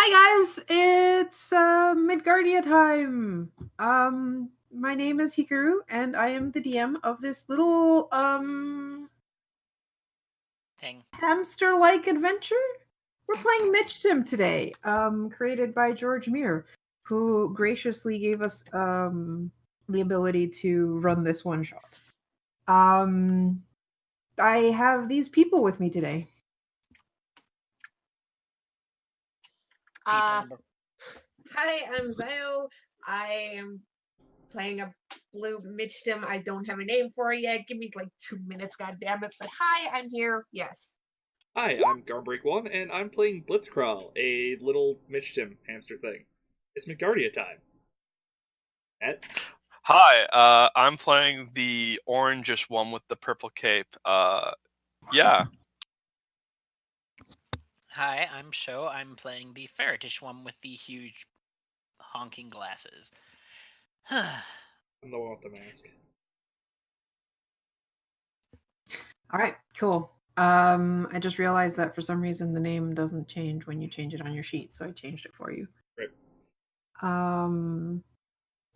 Hi guys, it's Midgardia time. My name is Hikaru, and I am the DM of this little Thing. hamster-like adventure. We're playing Michtim today, created by Georg, who graciously gave us the ability to run this one shot. I have these people with me today. Hi, I'm Zayo. I am playing a blue Michtim. I don't have a name for it yet. Give me like 2 minutes, goddammit. But hi, I'm here. Yes. Hi, I'm Garbreak1, and I'm playing Blitzcrawl, a little Michtim hamster thing. It's Midgardia time. Ed? Hi, I'm playing the orangish one with the purple cape. Yeah. Hi, I'm Sho. I'm playing the ferretish one with the huge honking glasses. I'm the one with the mask. All right, cool. I just realized that for some reason the name doesn't change when you change it on your sheet, so I changed it for you. Right. All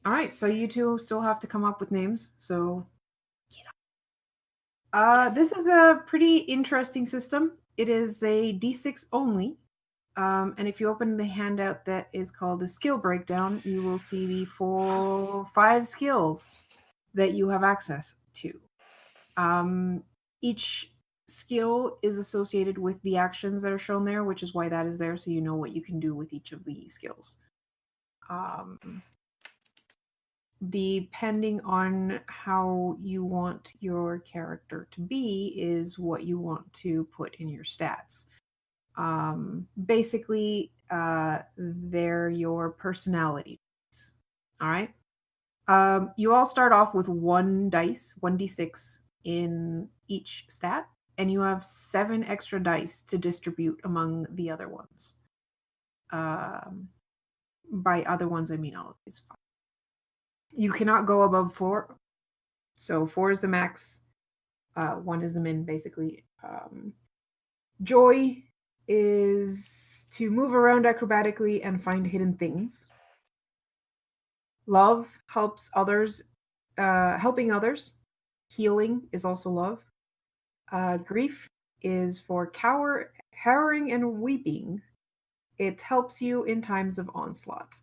right, so you two still have to come up with names. So, this is a pretty interesting system. It is a D6 only, and if you open the handout that is called a skill breakdown, you will see the 5 skills that you have access to. Each skill is associated with the actions that are shown there, which is why that is there, so you know what you can do with each of the skills. Depending on how you want your character to be is what you want to put in your stats. Basically, they're your personality. All right. You all start off with 1d6 in each stat, and you have 7 extra dice to distribute among the other ones. By other ones, I mean all of these 5. You cannot go above 4. So 4 is the max. 1 is the min, basically. Joy is to move around acrobatically and find hidden things. Love helps others, helping others. Healing is also love. Grief is for cowering and weeping. It helps you in times of onslaught.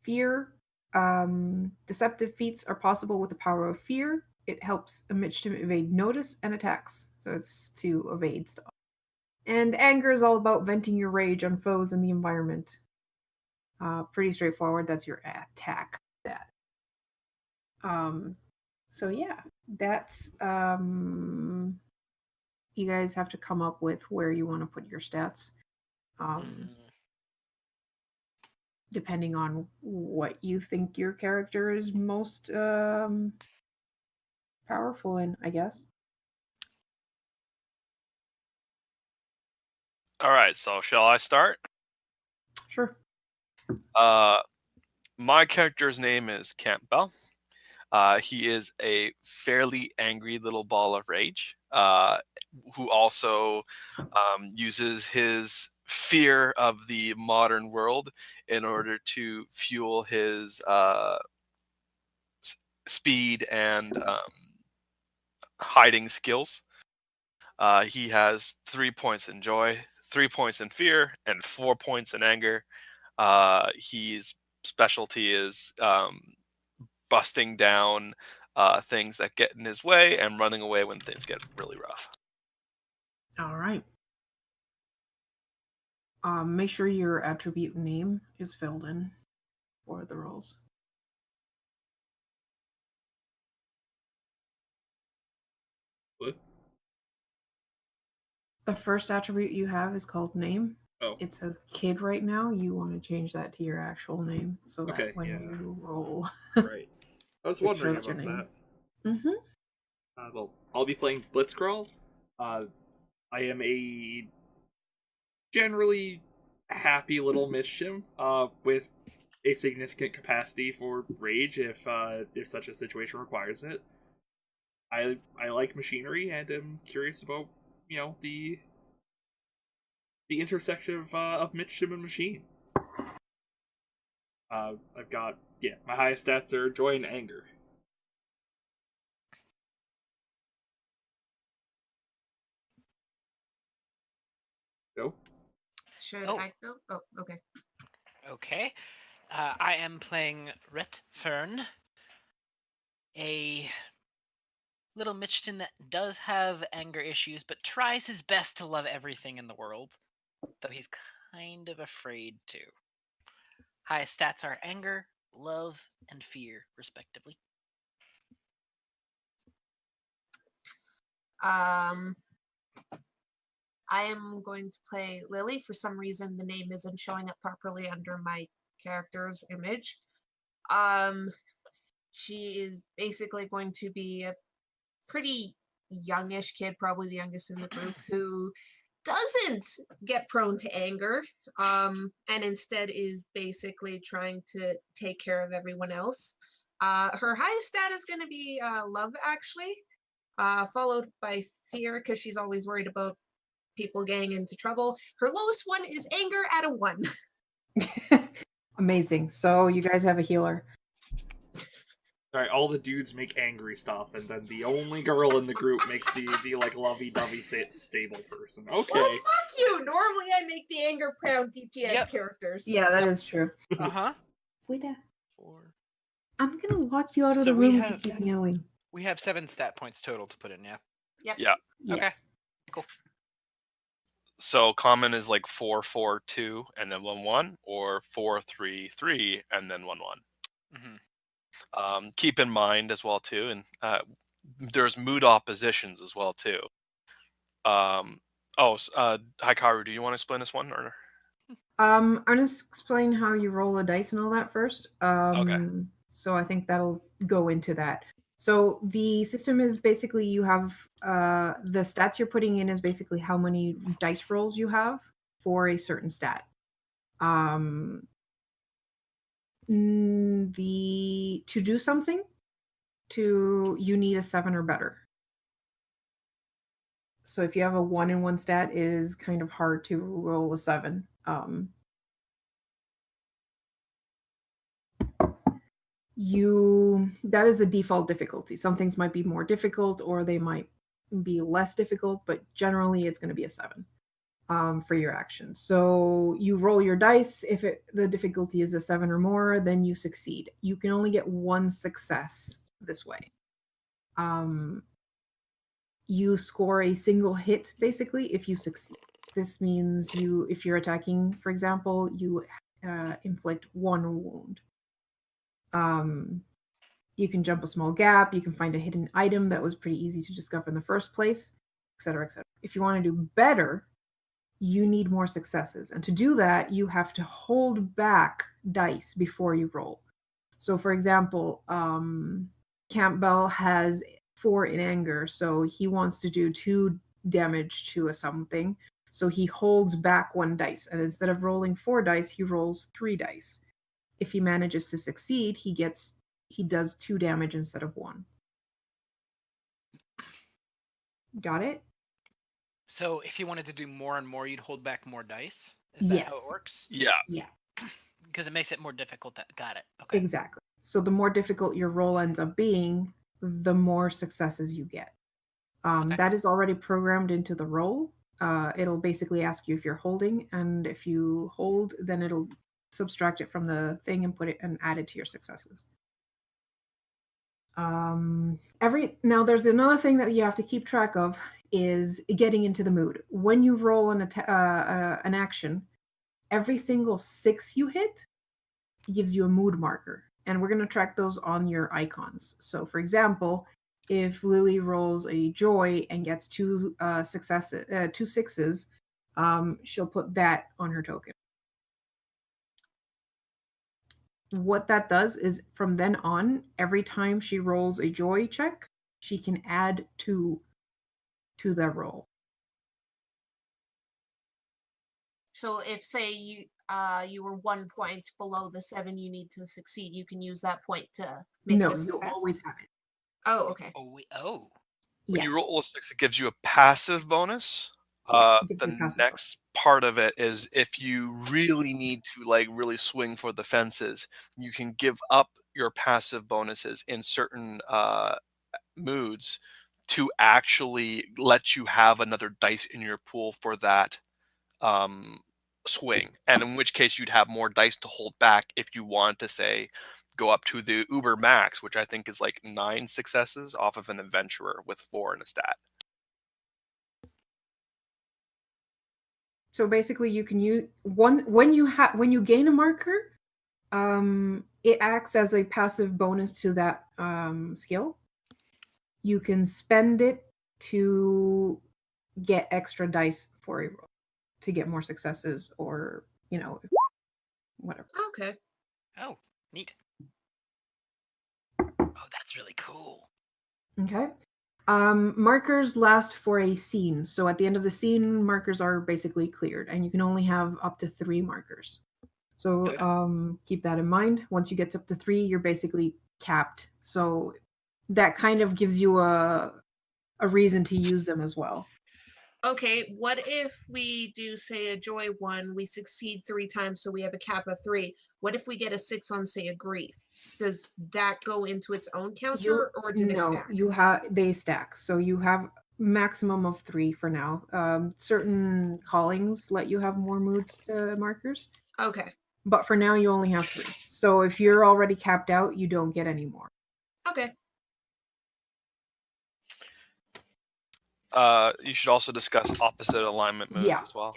Fear. Deceptive feats are possible with the power of fear. It helps a Michtim evade notice and attacks, so it's to evade stuff. And anger is all about venting your rage on foes in the environment. Pretty straightforward. That's your attack stat. So yeah, that's you guys have to come up with where you want to put your stats. Depending on what you think your character is most powerful in, I guess. Alright, so shall I start? Sure. My character's name is Campbell. He is a fairly angry little ball of rage, who also uses his fear of the modern world in order to fuel his speed and hiding skills. He has 3 points in joy, 3 points in fear, and 4 points in anger. His specialty is busting down things that get in his way and running away when things get really rough. All right. Make sure your attribute name is filled in for the rolls. What? The first attribute you have is called name. Oh. It says kid right now. You want to change that to your actual name so that Okay, when yeah. you roll, Right. I was it wondering shows your about name. that. Mm-hmm. Well, I'll be playing Blitzcrawl. I am a generally happy little Michtim, with a significant capacity for rage if such a situation requires it. I like machinery and am curious about the the intersection of Michtim and Machine. I've got, my highest stats are joy and anger. Go. Should Oh. I go? Oh, okay. Okay. I am playing Rhett Fern, a little Michtin that does have anger issues, but tries his best to love everything in the world, though he's kind of afraid to. Highest stats are anger, love, and fear, respectively. I am going to play Lily. For some reason, the name isn't showing up properly under my character's image. She is basically going to be a pretty youngish kid, probably the youngest in the group, who doesn't get prone to anger, and instead is basically trying to take care of everyone else. Her highest stat is going to be love, actually, followed by fear, because she's always worried about people getting into trouble. Her lowest one is anger at a 1. Amazing. So you guys have a healer. Alright, all the dudes make angry stuff, and then the only girl in the group makes the like lovey-dovey stable person. Okay. Well, fuck you! Normally I make the anger-proud DPS characters. Yeah, that is true. Uh-huh. Frida, 4. I'm gonna lock you out of So the we room have- if you keep meowing. We have 7 stat points total to put in, yeah? Yep. Yeah. Yes. Okay. Cool. So common is like 4-4-2 and then 1-1, or 4-3-3 and then 1-1. Mm-hmm. Keep in mind as well too, and there's mood oppositions as well too. Hikaru, do you want to explain this one or? I'm gonna explain how you roll the dice and all that first. Okay. So I think that'll go into that. So the system is basically you have the stats you're putting in is basically how many dice rolls you have for a certain stat. To do something, you need a 7 or better. So if you have a 1 in one stat, it is kind of hard to roll a 7. That is the default difficulty. Some things might be more difficult or they might be less difficult, but generally it's going to be a 7 for your action. So you roll your dice. If the difficulty is a 7 or more, then you succeed. You can only get 1 success this way. You score a single hit basically if you succeed. This means if you're attacking, for example, you inflict 1 wound. You can jump a small gap, you can find a hidden item that was pretty easy to discover in the first place, etc., etc. If you want to do better, you need more successes. And to do that, you have to hold back dice before you roll. So for example, Campbell has 4 in anger, so he wants to do 2 damage to something. So he holds back 1 dice, and instead of rolling 4 dice, he rolls 3 dice. If he manages to succeed, he does 2 damage instead of 1. Got it? So if you wanted to do more and more, you'd hold back more dice? Is that how it works? Yeah. Yeah. Because it makes it more difficult. Got it. Okay. Exactly. So the more difficult your roll ends up being, the more successes you get. Okay. That is already programmed into the roll. It'll basically ask you if you're holding, and if you hold, then it'll subtract it from the thing and put it and add it to your successes. Now there's another thing that you have to keep track of is getting into the mood. When you roll an action, every single 6 you hit gives you a mood marker, and we're going to track those on your icons. So for example, if Lily rolls a joy and gets 2 successes, 2 6s, she'll put that on her token. What that does is from then on, every time she rolls a joy check, she can add 2 to that roll. So if, say, you were 1 point below the 7 you need to succeed, you can use that point to make No, it a you'll success? always have it. Oh, okay. When Yeah. you roll a 6, it gives you a passive bonus. Yeah, it gives The you a passive next part of it is if you really need to like really swing for the fences, you can give up your passive bonuses in certain moods to actually let you have another dice in your pool for that swing, and in which case you'd have more dice to hold back if you want to say go up to the uber max, which I think is like 9 successes off of an adventurer with 4 in a stat. So basically, you can use when you gain a marker, it acts as a passive bonus to that skill. You can spend it to get extra dice for a roll to get more successes, or whatever. Okay. Oh, neat. Oh, that's really cool. Okay. Markers last for a scene. So at the end of the scene, markers are basically cleared, and you can only have up to 3 markers. So Okay. keep that in mind. Once you get up to 3, you're basically capped. So that kind of gives you a reason to use them as well. Okay, what if we do, say, a joy one, we succeed 3 times, so we have a cap of 3. What if we get a 6 on, say, a grief? Does that go into its own counter, or do they stack? They stack. So you have maximum of 3 for now. Certain callings let you have more moods markers, Okay. but for now you only have 3. So if you're already capped out, you don't get any more. Okay. You should also discuss opposite alignment moves as well.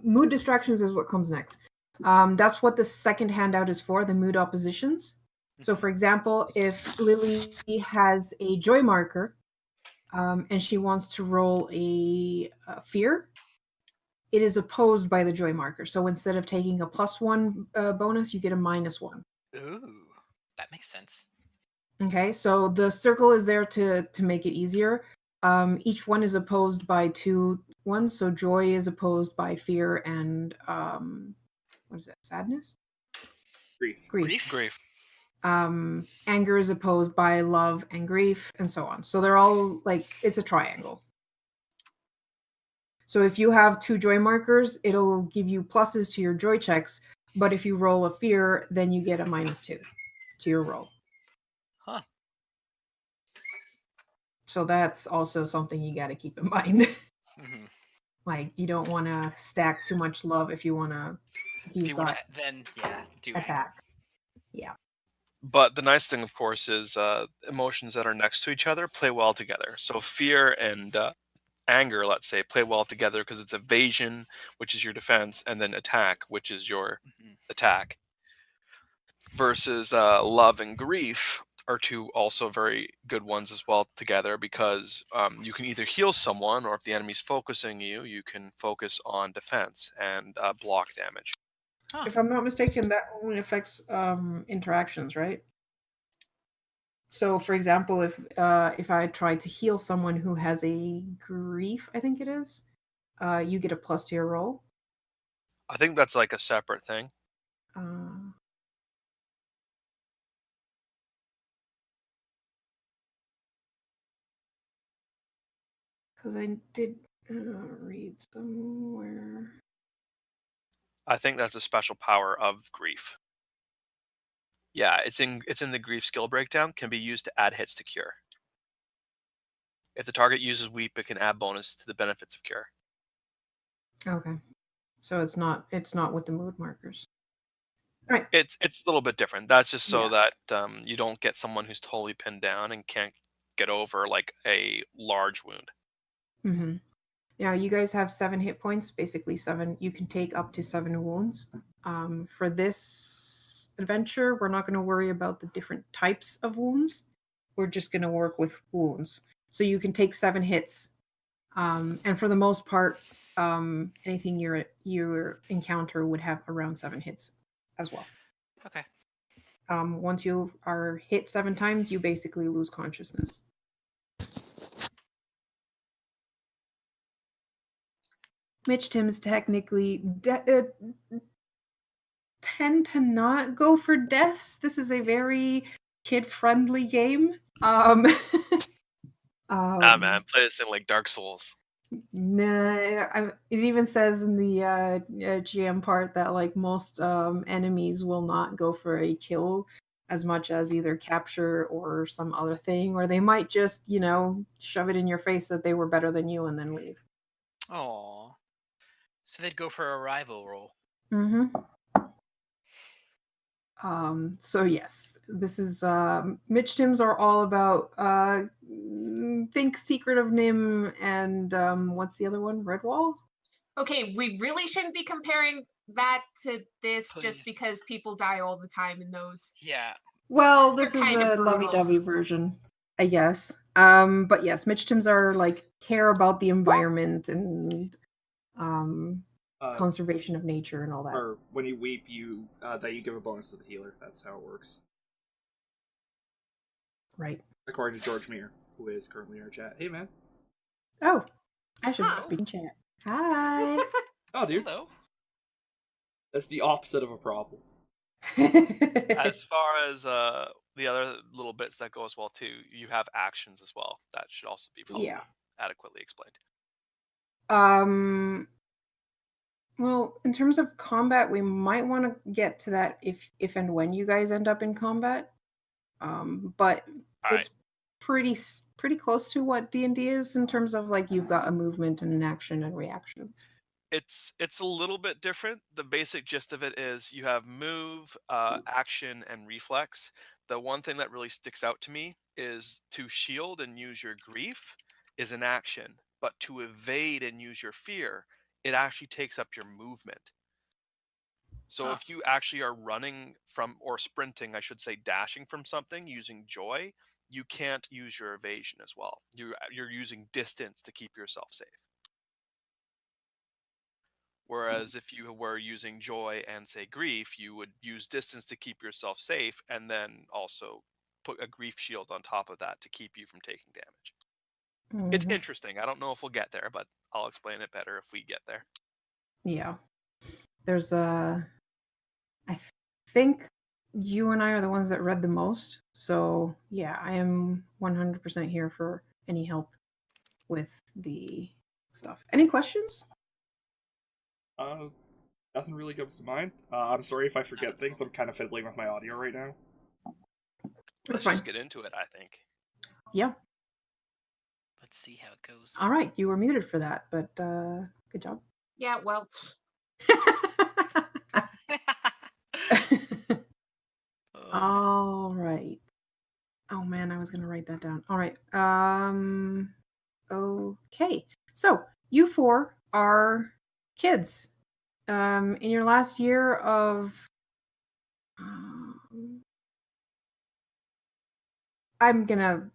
Mood distractions is what comes next. That's what the second handout is for, the mood oppositions. So for example, if Lily has a joy marker and she wants to roll a fear, it is opposed by the joy marker. So instead of taking a +1 bonus, you get a -1. Ooh, that makes sense. Okay, so the circle is there to make it easier. Each one is opposed by 2 ones. So joy is opposed by fear and what is it? Sadness? Grief. Anger is opposed by love and grief, and so on. So they're all like, it's a triangle. So if you have 2 joy markers, it'll give you pluses to your joy checks. But if you roll a fear, then you get a -2 to your roll. Huh. So that's also something you got to keep in mind. Mm-hmm. Like, you don't want to stack too much love if you want to. If you want to, then do attack. Yeah. But the nice thing, of course, is emotions that are next to each other play well together. So fear and anger, let's say, play well together because it's evasion, which is your defense, and then attack, which is your attack. Versus love and grief are 2 also very good ones as well together, because you can either heal someone, or if the enemy's focusing you, you can focus on defense and block damage. Huh. If I'm not mistaken, that only affects interactions, right? So, for example, if I try to heal someone who has a grief, I think it is, you get a plus to your roll. I think that's like a separate thing. Because I did read somewhere. I think that's a special power of grief. Yeah, it's in the grief skill breakdown. Can be used to add hits to cure. If the target uses weep, it can add bonus to the benefits of cure. Okay, so it's not with the mood markers. Right. It's a little bit different. That's just so that you don't get someone who's totally pinned down and can't get over like a large wound. Mm-hmm. Now you guys have 7 hit points, basically 7. You can take up to 7 wounds. For this adventure, we're not going to worry about the different types of wounds. We're just going to work with wounds. So you can take 7 hits, and for the most part, anything your encounter would have around 7 hits as well. Okay. Once you are hit 7 times, you basically lose consciousness. Michtims technically tend to not go for deaths. This is a very kid-friendly game. Man, play this in like Dark Souls. Nah, it even says in the GM part that like most enemies will not go for a kill as much as either capture or some other thing, or they might just, shove it in your face that they were better than you and then leave. Oh. So they'd go for a rival roll. Mm-hmm. So yes, this is Michtims are all about think Secret of Nim and what's the other one? Redwall? Okay, we really shouldn't be comparing that to this Please. just because people die all the time in those. Yeah. Well, They're this is kind of a brutal. lovey-dovey version, I guess. But yes, Michtims are like care about the environment and conservation of nature and all that. Or when you weep, you give a bonus to the healer. That's how it works. Right. According to George Meir, who is currently in our chat. Hey, man. Oh, I should Huh. be in chat. Hi. Oh, dude. Hello. That's the opposite of a problem. As far as the other little bits that go as well too, you have actions as well. That should also be probably adequately explained. Well, in terms of combat, we might want to get to that if and when you guys end up in combat. But it's pretty close to what D&D is in terms of like you've got a movement and an action and reactions. It's a little bit different. The basic gist of it is you have move, action, and reflex. The one thing that really sticks out to me is to shield and use your grief is an action, but to evade and use your fear, it actually takes up your movement. So if you actually are running from, or sprinting, I should say, dashing from something using joy, you can't use your evasion as well. You're using distance to keep yourself safe. Whereas if you were using joy and say grief, you would use distance to keep yourself safe and then also put a grief shield on top of that to keep you from taking damage. It's interesting. I don't know if we'll get there, but I'll explain it better if we get there. Yeah. There's I think you and I are the ones that read the most. So yeah, I am 100% here for any help with the stuff. Any questions? Nothing really comes to mind. I'm sorry if I forget things. I'm kind of fiddling with my audio right now. Let's just get into it, I think. Yeah. Let's see how it goes. All right, you were muted for that, but good job. Yeah, well. All right. Oh man, I was gonna write that down. All right. Okay. So you four are kids. In your last year of I'm gonna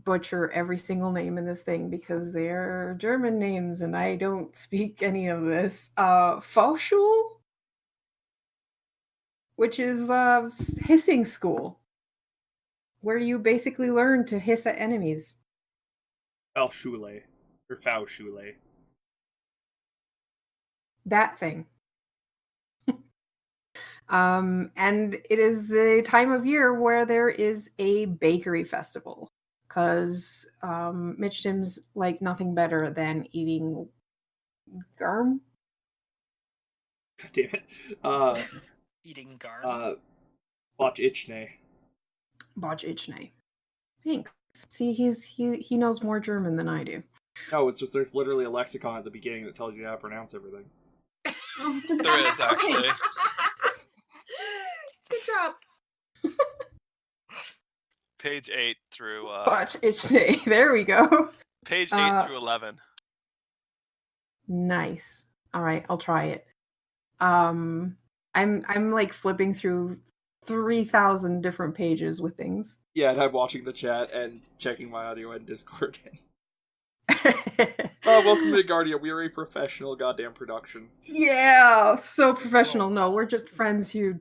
butcher every single name in this thing because they're German names and I don't speak any of this. Fauschul, which is hissing school, where you basically learn to hiss at enemies. Faustschule. Or Faustschule. That thing. And it is the time of year where there is a bakery festival because Michtims like nothing better than eating garm. God damn it. Eating garm. Botch-ichne. Botch-ichne. Thanks. See, he knows more German than I do. No, it's just there's literally a lexicon at the beginning that tells you how to pronounce everything. There is, actually. Good job. Page 8 through... Botch-ichne. There we go. Page 8 through 11. Nice. All right, I'll try it. I'm like flipping through 3,000 different pages with things. Yeah, and I'm watching the chat and checking my audio and Discord. Welcome to Midgardia. We are a professional goddamn production. Yeah, so professional. No, we're just friends who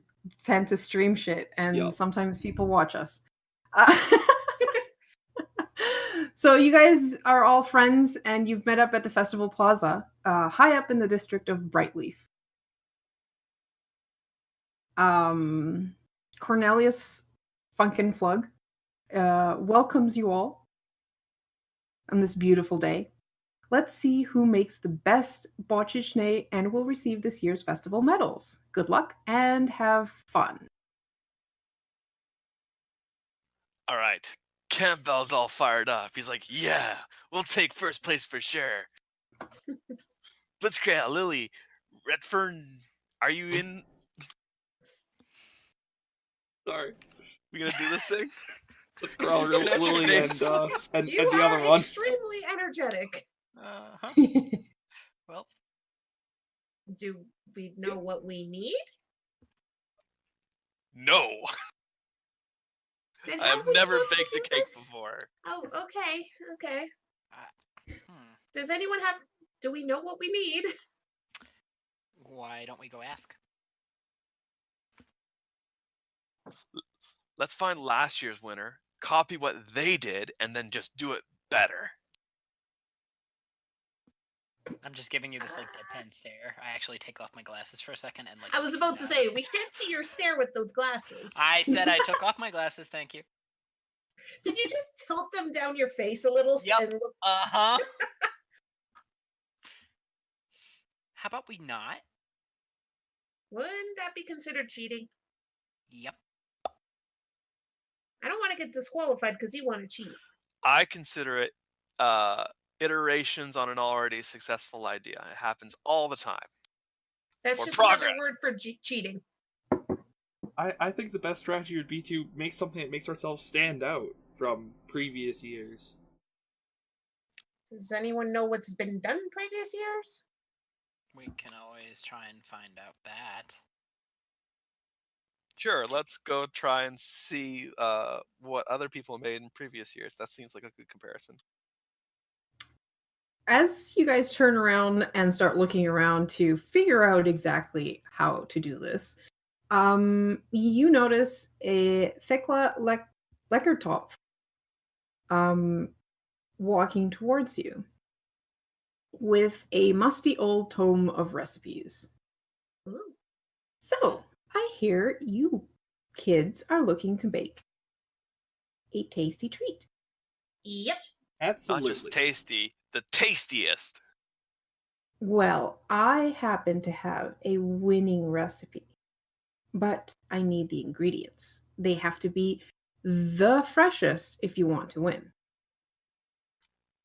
tend to stream shit, and sometimes people watch us. So you guys are all friends, and you've met up at the Festival Plaza, high up in the district of Brightleaf. Cornelius Funkenflug welcomes you all on this beautiful day. Let's see who makes the best boccischne and will receive this year's festival medals. Good luck and have fun. All right. Campbell's all fired up. He's like, yeah, we'll take first place for sure. Blitzcrank, Lily, Redfern, are you in? Sorry. We gonna do this thing? Let's growl Pronounce your Lily names. and You the are other one. extremely energetic. Uh-huh. Well, Do we know what we need? No. Then I how have are we never supposed to baked a do cake this? before. Oh, okay. hmm. Does anyone have? Do we know what we need? Why don't we go ask? Let's find last year's winner, copy what they did, and then just do it better. I'm just giving you this like deadpan stare. I actually take off my glasses for a second and like. I was look you about to down. say we can't see your stare with those glasses. I said I took off my glasses. Thank you. Did you just tilt them down your face a little Yep. and look? Uh-huh. How about we not? Wouldn't that be considered cheating? Yep. I don't want to get disqualified because you want to cheat. I consider it iterations on an already successful idea. It happens all the time. That's For just progress. another word for cheating. I think the best strategy would be to make something that makes ourselves stand out from previous years. Does anyone know what's been done in previous years? We can always try and find out that. Sure, let's go try and see what other people made in previous years. That seems like a good comparison. As you guys turn around and start looking around to figure out exactly how to do this, you notice a Thekla Leckertopf walking towards you with a musty old tome of recipes. Ooh. So, I hear you kids are looking to bake a tasty treat. Yep. Absolutely. Not just tasty, the tastiest. Well, I happen to have a winning recipe, but I need the ingredients. They have to be the freshest if you want to win.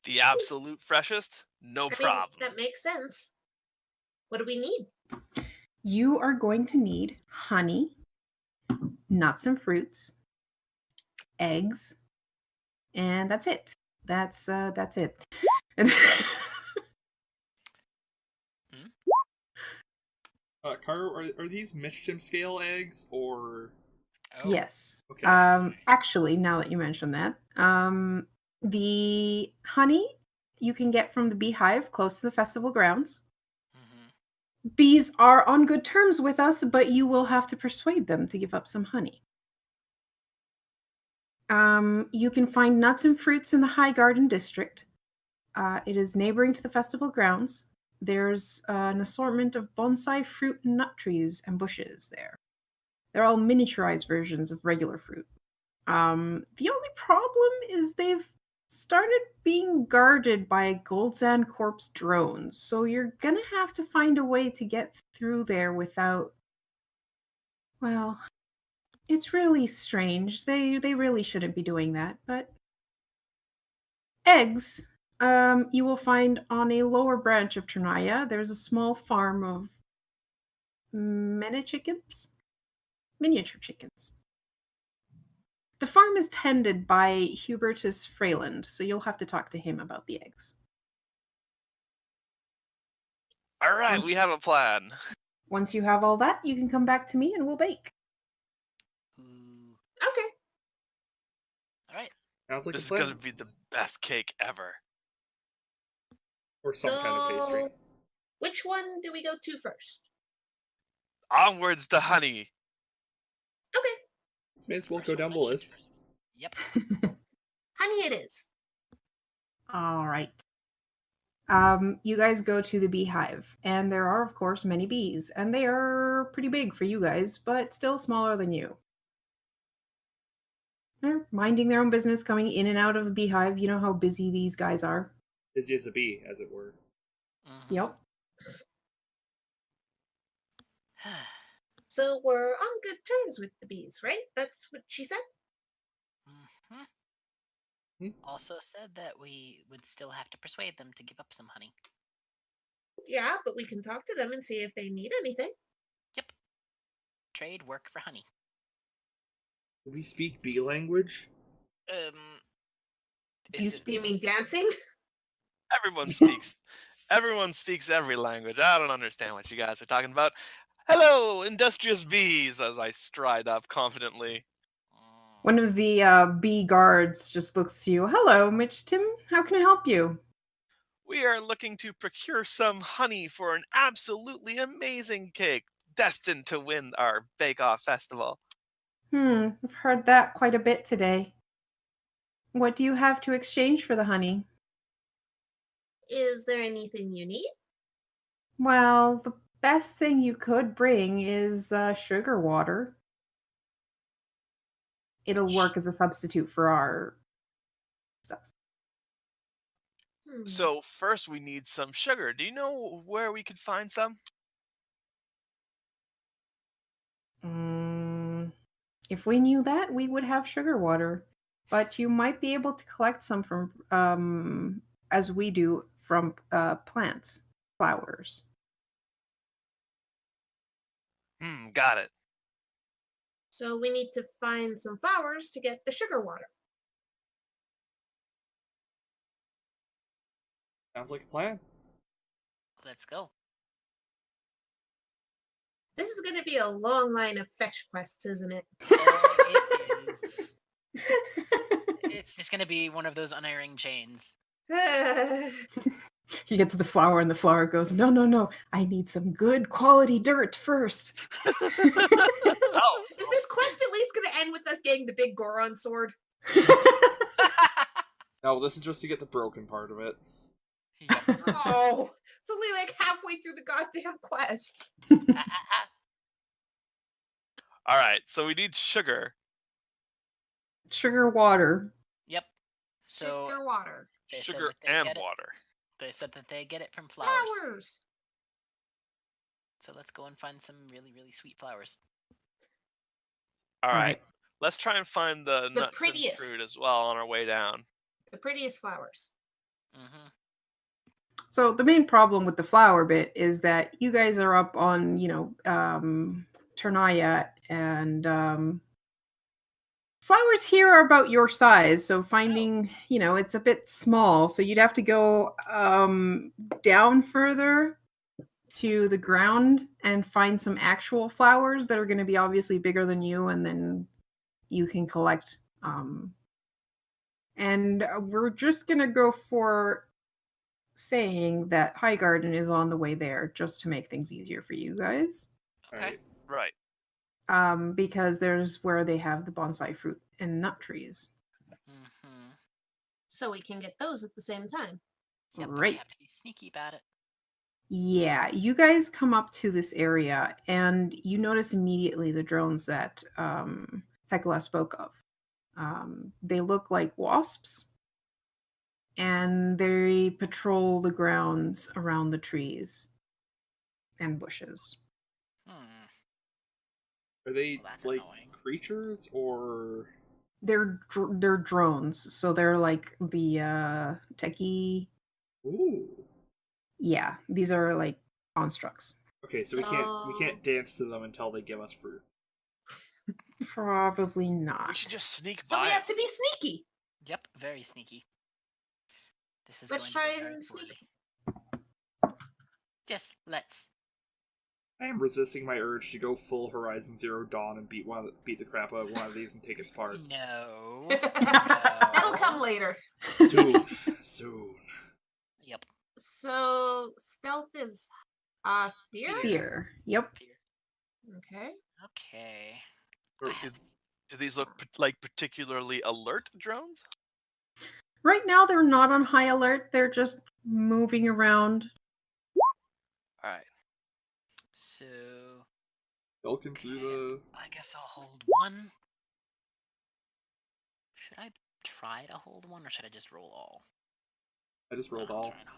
The absolute freshest? No problem. That makes sense. What do we need? You are going to need honey, nuts and fruits, eggs, and that's it. That's it. Karu, are these Michtim scale eggs or? Oh. Yes. Okay. Actually, now that you mention that, the honey you can get from the beehive close to the festival grounds. Mm-hmm. Bees are on good terms with us, but you will have to persuade them to give up some honey. You can find nuts and fruits in the High Garden District. It is neighboring to the festival grounds. There's an assortment of bonsai fruit and nut trees and bushes there. They're all miniaturized versions of regular fruit. The only problem is they've started being guarded by Goldzan Corp's drones, so you're gonna have to find a way to get through there without... Well, it's really strange. They really shouldn't be doing that, but... Eggs, you will find on a lower branch of Ternaya. There's a small farm of miniature chickens. The farm is tended by Hubertus Freyland, so you'll have to talk to him about the eggs. All right, we have a plan. Once you have all that, you can come back to me and we'll bake. Ooh. Okay. All right. Sounds like This a is plan. gonna be the best cake ever. Or some kind of pastry. Which one do we go to first? Onwards to honey. Okay. May as well First go one down the mentioned list. first. Yep. Honey it is. All right. You guys go to the beehive, and there are, of course, many bees, and they are pretty big for you guys, but still smaller than you. They're minding their own business, coming in and out of the beehive. You know how busy these guys are. busy as a bee, as it were. Mhm. Yep. So we're on good terms with the bees, right? That's what she said? Mhm. Hmm? Also said that we would still have to persuade them to give up some honey. Yeah, but we can talk to them and see if they need anything. Yep. Trade work for honey. Do we speak bee language? You Is it- You speak. mean dancing? Everyone speaks every language. I don't understand what you guys are talking about. Hello, industrious bees, as I stride up confidently. One of the bee guards just looks to you. Hello, Michtim. How can I help you? We are looking to procure some honey for an absolutely amazing cake, destined to win our bake-off festival. I've heard that quite a bit today. What do you have to exchange for the honey? Is there anything you need? Well, the best thing you could bring is sugar water. It'll work as a substitute for our stuff. So first we need some sugar. Do you know where we could find some? If we knew that, we would have sugar water. But you might be able to collect some from, as we do, from plants, flowers. Got it. So we need to find some flowers to get the sugar water. Sounds like a plan. Let's go. This is going to be a long line of fetch quests, isn't it? It is. It's just gonna be one of those unerring chains. You get to the flower, and the flower goes, no, no, no. I need some good quality dirt first. Oh, Is this quest at least going to end with us getting the big Goron sword? No, this is just to get the broken part of it. Yep. Oh, it's only like halfway through the goddamn quest. all right. So we need sugar. Sugar water. Yep. So Sugar water. they said Sugar that they and get it. water. They said that they get it from flowers. Flowers. So let's go and find some really, really sweet flowers. All All right. right. Let's try and find the nuts prettiest. and fruit as well on our way down. The prettiest flowers. Mm-hmm. So the main problem with the flower bit is that you guys are up on, Ternaya, and flowers here are about your size. So finding, it's a bit small. So you'd have to go down further to the ground and find some actual flowers that are going to be obviously bigger than you, and then you can collect. And we're just going to go for saying that High Garden is on the way there, just to make things easier for you guys. Okay. Right. Right. Because there's where they have the bonsai fruit and nut trees. Mm-hmm. So we can get those at the same time. Yep, but we Right. have to be sneaky about it. Yeah, you guys come up to this area and you notice immediately the drones that Thekla spoke of. They look like wasps, and they patrol the grounds around the trees and bushes. Are they Well, that's like annoying. creatures or? They're drones, so they're like the techie. Ooh. Yeah, these are like constructs. Okay, so we can't dance to them until they give us fruit. Probably We not. should just sneak So by. we have them. to be sneaky. Yep, very sneaky. This is Let's going try to go very and sneak. poorly. Yes, let's. I am resisting my urge to go full Horizon Zero Dawn and beat the crap out of one of these and take its parts. No. That'll come later. Soon. Yep. So stealth is fear? Fear. Yep. Fear. Okay. Okay. Or- I have- Do these look like particularly alert drones? Right now, they're not on high alert. They're just moving around. All right. So Welcome through the. I guess I'll hold one. Should I try to hold one, or should I just roll all? I just rolled I'll all. try and-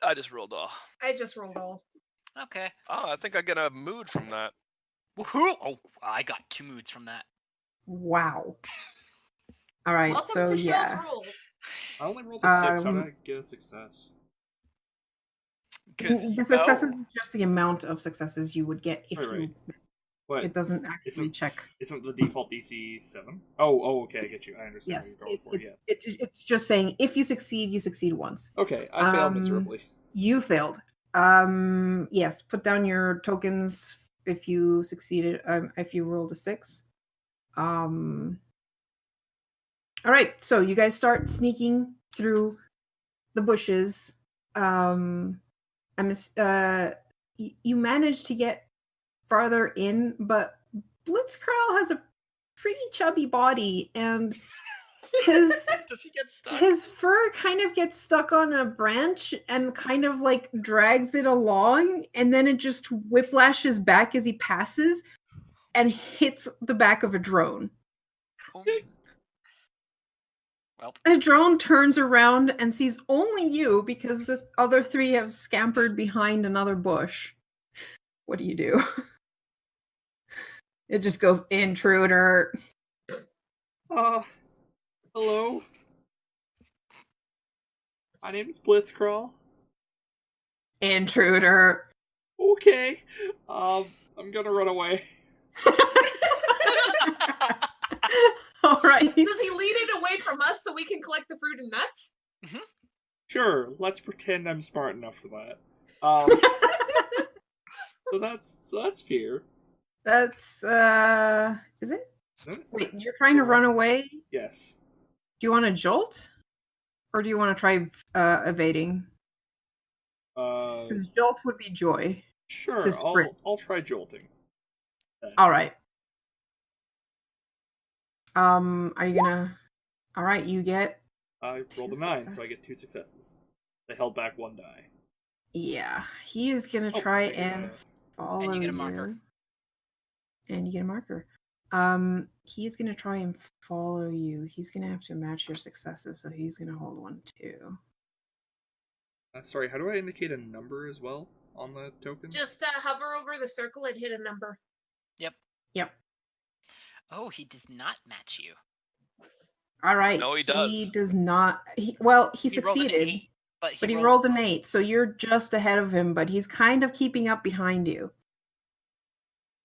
I just rolled all. I just rolled all. Okay. Oh, I think I get a mood from that. Woohoo! Oh, I got 2 moods from that. Wow. All right, Welcome so to Shell's yeah. rules. I only rolled a 6. How did Um, I get a success? Because The successes is just the amount of successes you would get if Right, right. you. What? It doesn't actually Isn't- check. Isn't the default DC 7? Oh, okay, I get you. I understand Yes, what you're going for. it's just saying if you succeed once. Okay, I failed miserably. You failed. Yes, put down your tokens if you succeeded. If you rolled a 6. All right, so you guys start sneaking through the bushes. You manage to get farther in, but Blitzkrill has a pretty chubby body, and his does he get stuck? his fur kind of gets stuck on a branch and kind of like drags it along, and then it just whiplashes back as he passes and hits the back of a drone. Oh, well, The drone turns around and sees only you because the other 3 have scampered behind another bush. What do you do? It just goes, intruder. Hello? My name is Blitzcrawl. Intruder. Okay. I'm gonna run away. All right. Does he lead it away from us so we can collect the fruit and nuts? Sure, let's pretend I'm smart enough for that. So that's fear. That's is it? Huh? Wait, you're trying to run away? Yes. Do you want to jolt? Or do you want to try evading? Because jolt would be joy. Sure, to sprint. I'll try jolting. All right. Are you gonna? All right, you get. I rolled a 2 9, so I successes. get 2 successes. They held back 1 die. Yeah, he is gonna Oh, try I get and a- follow And you get a marker. And you get a marker. He's gonna try and follow you. He's gonna have to match your successes, so he's gonna hold 1 too. Sorry, how do I indicate a number as well on the token? Just hover over the circle and hit a number. Yep. oh, he does not match you. All right. No, he He does. does not. He He rolled an succeeded, 8, but but he rolled an 8, so you're just ahead of him. But he's kind of keeping up behind you.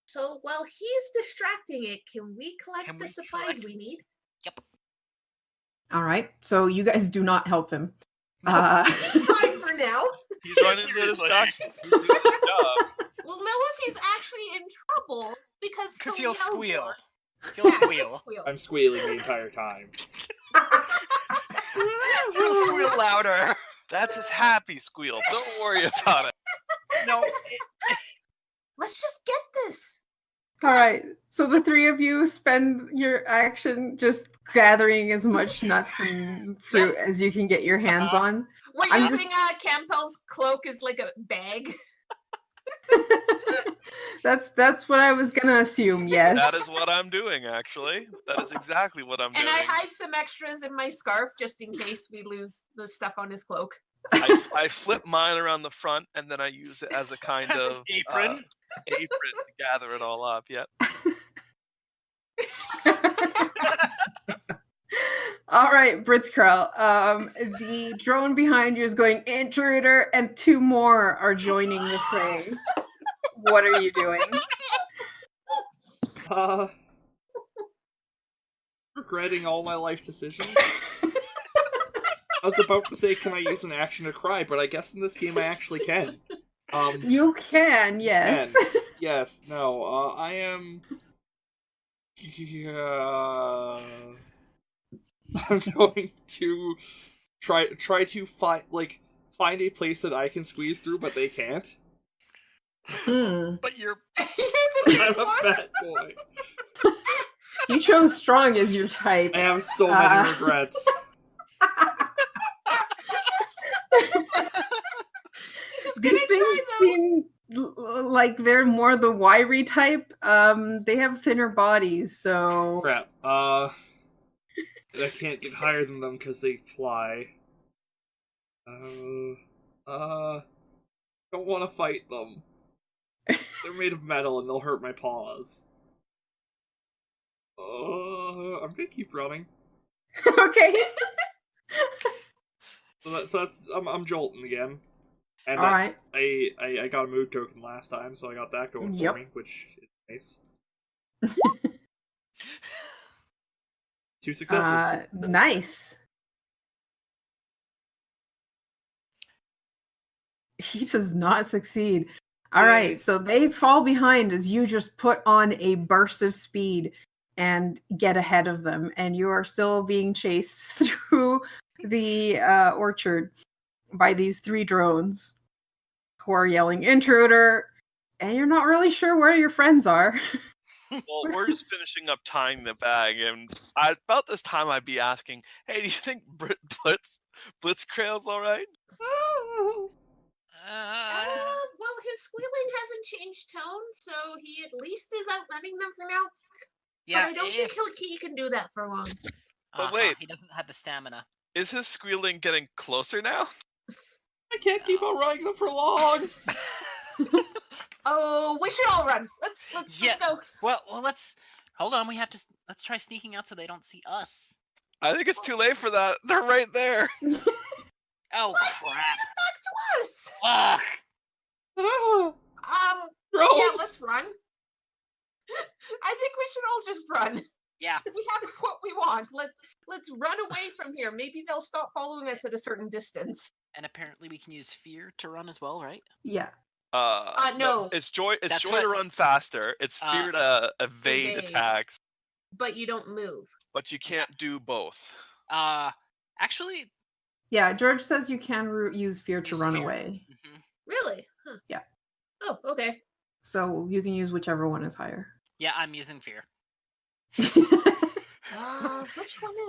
So while he's distracting it, can we collect Can the we supplies collect- we need? Yep. All right. So you guys do not help him. It's fine for now. He's running into the Seriously. distraction. He's doing his job. We'll know if he's actually in trouble because Because he'll he'll yell squeal. more. He'll Yeah, squeal. I'm squealing the entire time. He'll squeal louder. That's his happy squeal. Don't worry about it. No, Let's just get this. All right. So the 3 of you spend your action just gathering as much nuts and fruit as you can get your hands Uh-huh. on. We're I'm using Campbell's cloak as like a bag. That's what I was gonna assume. Yes. That is what I'm doing, actually. That is exactly what I'm And doing. I hide some extras in my scarf just in case we lose the stuff on his cloak. I flip mine around the front, and then I use it as a kind As an of apron? apron to gather it all up. Yep. All right, Blitzkrill. The drone behind you is going intruder, and 2 more are joining the fray. What are you doing? Regretting all my life decisions. I was about to say, can I use an action to cry? But I guess in this game I actually can. You can, yes. Yes, no, I am... I'm going to try to find a place that I can squeeze through, but they can't. But you're I'm a fat boy. You chose strong as your type. I have so many regrets. These things seem like they're more the wiry type. They have thinner bodies, so Crap. I can't get higher than them because they fly. Don't want to fight them. They're made of metal and they'll hurt my paws. I'm gonna keep running. Okay. So that's I'm jolting again. And All right. I got a mood token last time, so I got that going Yep. for me, which is nice. 2 successes. Nice. He does not succeed. All Yay. right, so they fall behind as you just put on a burst of speed and get ahead of them, and you are still being chased through the orchard by these 3 drones who are yelling intruder, and you're not really sure where your friends are. Well, we're just finishing up tying the bag, and about this time I'd be asking, "Hey, do you think Blitzkrail's all right?" Well, his squealing hasn't changed tone, so he at least is outrunning them for now. Yeah, but I don't think he can do that for long. But wait. he doesn't have the stamina. Is his squealing getting closer now? I can't keep on riding them for long. Oh, we should all run. Let's go. Well, let's hold on. Let's try sneaking out so they don't see us. I think it's too late for that. They're right there. Oh What? crap! Back to us. Fuck! Rose. Yeah, let's run. I think we should all just run. Yeah. We have what we want. Let's run away from here. Maybe they'll stop following us at a certain distance. And apparently we can use fear to run as well, right? Yeah. No. It's joy. It's That's joy what- to run faster. It's fear to evade evade. attacks. But you don't move. But you can't do both. Actually. Yeah, George says you can use fear to Use run fear. Mm-hmm. Really? Huh. Yeah. Oh, okay. So you can use whichever one is higher. Yeah, I'm using fear. Which one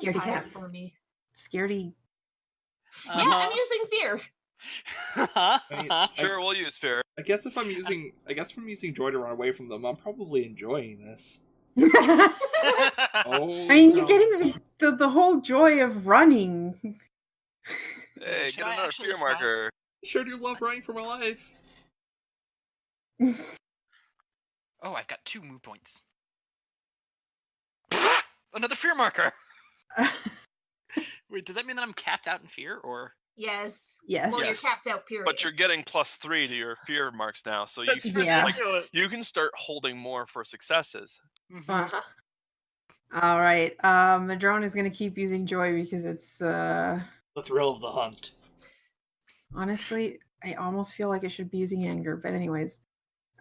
is Scaredy higher cats. for me? Scaredy. Yeah, I'm using fear. Sure, we'll use fear. I guess if I'm using joy to run away from them, I'm probably enjoying this. I mean, you're getting the whole joy of running. Hey, Should get I another actually fear try? marker. I sure do love running for my life. Oh, I've got 2 move points. Another fear marker. Wait, does that mean that I'm capped out in fear, or? Yes. Yes. Well, you're Yes. capped out, period. But you're getting +3 to your fear marks now, so you can Yeah. you can start holding more for successes. Uh-huh. All right. The drone is going to keep using joy because it's The thrill of the hunt. honestly, I almost feel like it should be using anger, but anyways.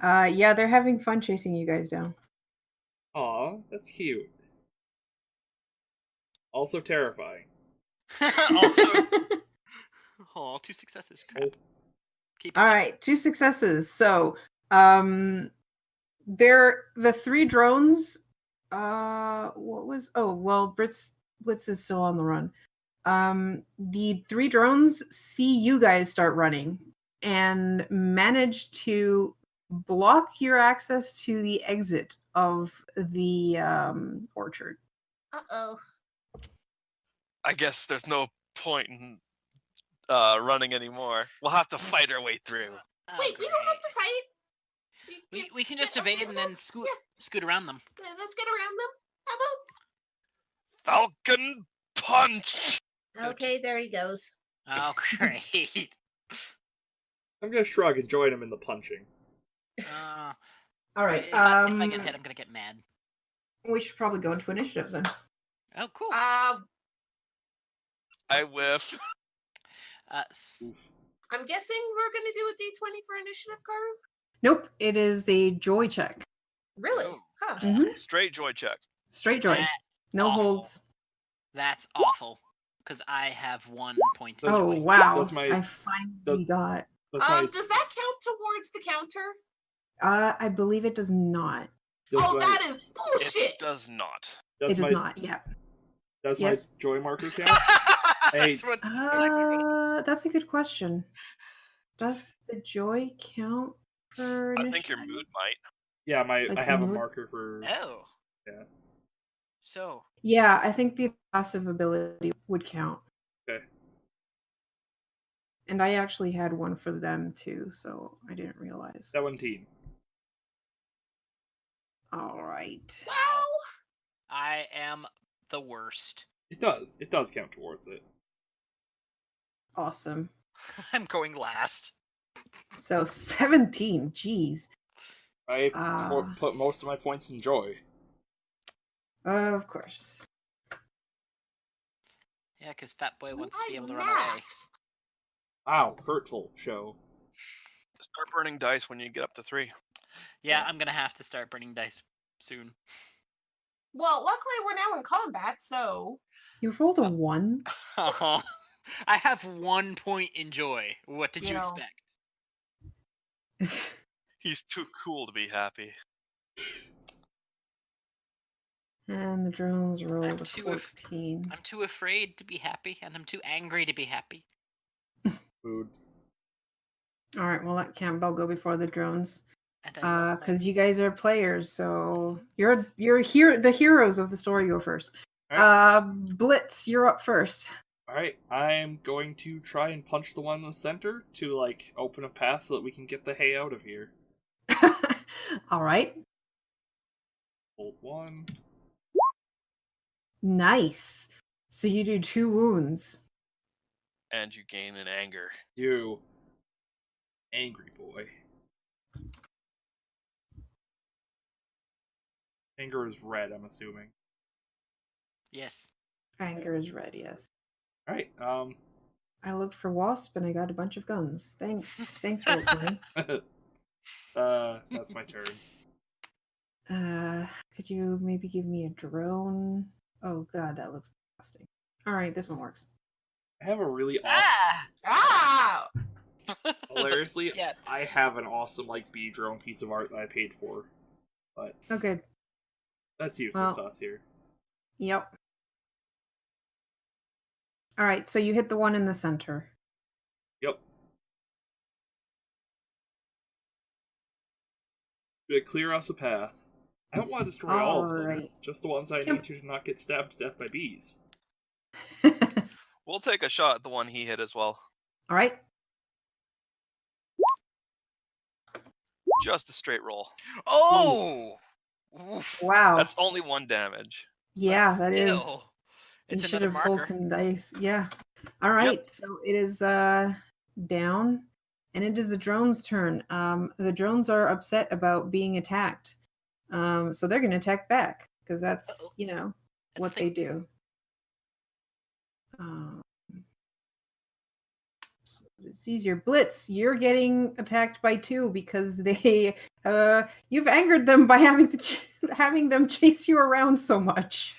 Yeah, they're having fun chasing you guys down. Aw, that's cute. Also terrifying. Also. Oh, 2 successes. Crap. Keep All right, 2 successes. So, they're the 3 drones. Blitz is still on the run. The 3 drones see you guys start running and manage to block your access to the exit of the orchard. Uh-oh. I guess there's no point in running anymore. We'll have to fight our way through. Oh, Wait, we don't have to fight. We can just evade and then scoot around them. Let's get around them. How Falcon punch. about? Okay, there he goes. Oh, great. I'm gonna shrug and join him in the punching. All right. If I get hit, I'm gonna get mad. We should probably go into initiative then. Oh, cool. I whiff. I'm guessing we're gonna do a D20 for initiative, Karu? Nope, it is a joy check. Really? Oh. Huh. Mhm. Straight joy check. Straight joy. That- No awful. holds. That's awful. Because I have 1 point. in Oh, this. wow. Does my- I finally got. That's my, Does that count towards the counter? I believe it does not. does Oh, my, that is bullshit! It does not. does It does my, not, yeah. Does Yes. my joy marker count? Hey. That's what- That's a good question. Does the joy count for I think your initiative? mood might. Yeah, Like I have a mood? marker for. Oh. Yeah. So. Yeah, I think the passive ability would count. Okay. And I actually had one for them too, so I didn't realize. 17. All right. Wow. I am the worst. It does. It does count towards it. Awesome. I'm going last. So 17. Jeez. I Ah. put most of my points in joy. Of course. Yeah, because Fat Boy wants to be able to I'm run away. next. Wow, hurtful show. Start burning dice when you get up to 3. Yeah, I'm gonna have to start burning dice soon. Well, luckily we're now in combat, so You rolled a 1? I have 1 point in joy. What did you Yeah. expect? He's too cool to be happy. And the drones rolled a too 14. I'm too afraid to be happy, and I'm too angry to be happy. Food. All right, we'll let Campbell go before the drones. And I love my- Because you guys are players, so you're here. The heroes of the story go first. Blitz, you're up first. Alright, I'm going to try and punch the one in the center to, like, open a path so that we can get the hay out of here. All right, Hold 1. nice. So you do 2 wounds. And you gain an anger. You. Angry boy. Anger is red, I'm assuming. Yes. Anger is red, yes. Alright, I looked for wasp and I got a bunch of guns. Thanks, for me. that's my turn. Could you maybe give me a drone? Oh god, that looks disgusting. All right, this one works. I have a really awesome... ah. Hilariously, Yeah. I have an awesome, like, bee drone piece of art that I paid for. But Oh, good. that's useless Well- to us here. Yep. All right, so you hit the one in the center. Yep. Gonna clear us a path. I don't want to destroy all of them. Alright. Just the ones I Yep. need to not get stabbed to death by bees. We'll take a shot at the one he hit as well. All right. Just a straight roll. Oh! Oof. Wow. That's only 1 damage. Yeah, But that is. still, You It's should another have rolled marker. some dice. Yeah. All right. So it is down, and it is the drones' turn. The drones are upset about being attacked. So they're going to attack back because that's Uh-oh. That's what the they thing. do. So it's easier. Blitz, you're getting attacked by 2 because they you've angered them by having to having them chase you around so much.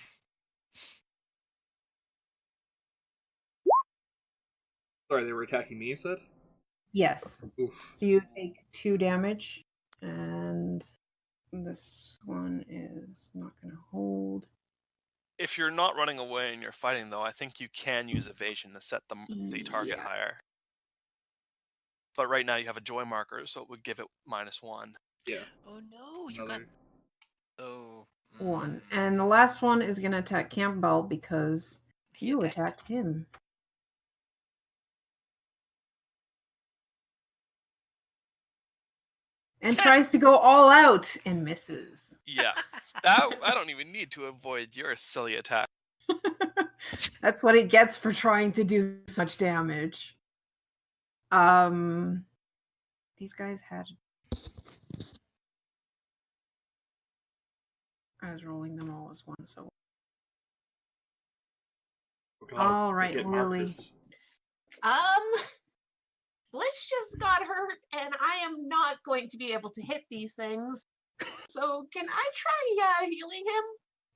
Sorry, they were attacking me, you said? Yes. Oof. So you take 2 damage, and this one is not going to hold. If you're not running away and you're fighting, though, I think you can use evasion to set the target Yeah. higher. But right now you have a joy marker, so it would give it -1. Yeah. Oh no, you got. Another. Oh. 1. And the last one is going to attack Campbell because He you attacked him. And tries to go all out and misses. Yeah, that I don't even need to avoid your silly attack. That's what it gets for trying to do so much damage. These guys had. I was rolling them all as one, so. Oh, God, All they right, get Lily. markers. Blitz just got hurt, and I am not going to be able to hit these things. So can I try healing him?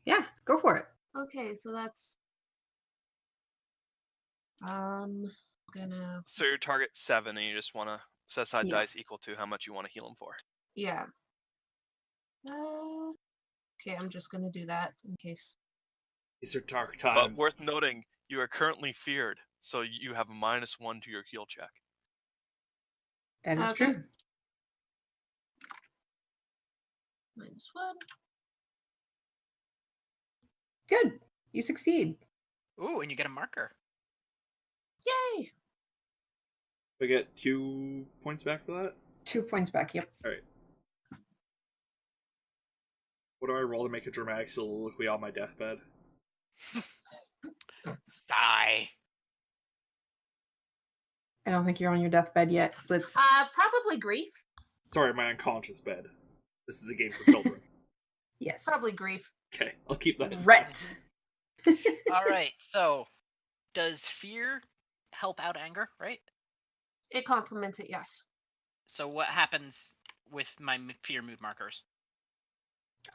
Yeah, go for it. Okay, so that's gonna So your target's 7, and you just want to set aside Yeah. dice equal to how much you want to heal him for. yeah. Okay, I'm just gonna do that in case. These are dark But times. worth noting, you are currently feared, so you have a -1 to your heal check. That is Okay. true. -1. Good. You succeed. Ooh, and you get a marker. Yay! I get 2 points back for that? 2 points back, yep. Alright. What do I roll to make a dramatic soliloquy on my deathbed? Sigh. I don't think you're on your deathbed yet. Let's. Probably grief. Sorry, my unconscious bed. This is a game for children. Yes. Probably grief. Okay, I'll keep that in mind. Ret. All right. So, does fear help out anger? Right. It complements it, yes. So what happens with my fear mood markers?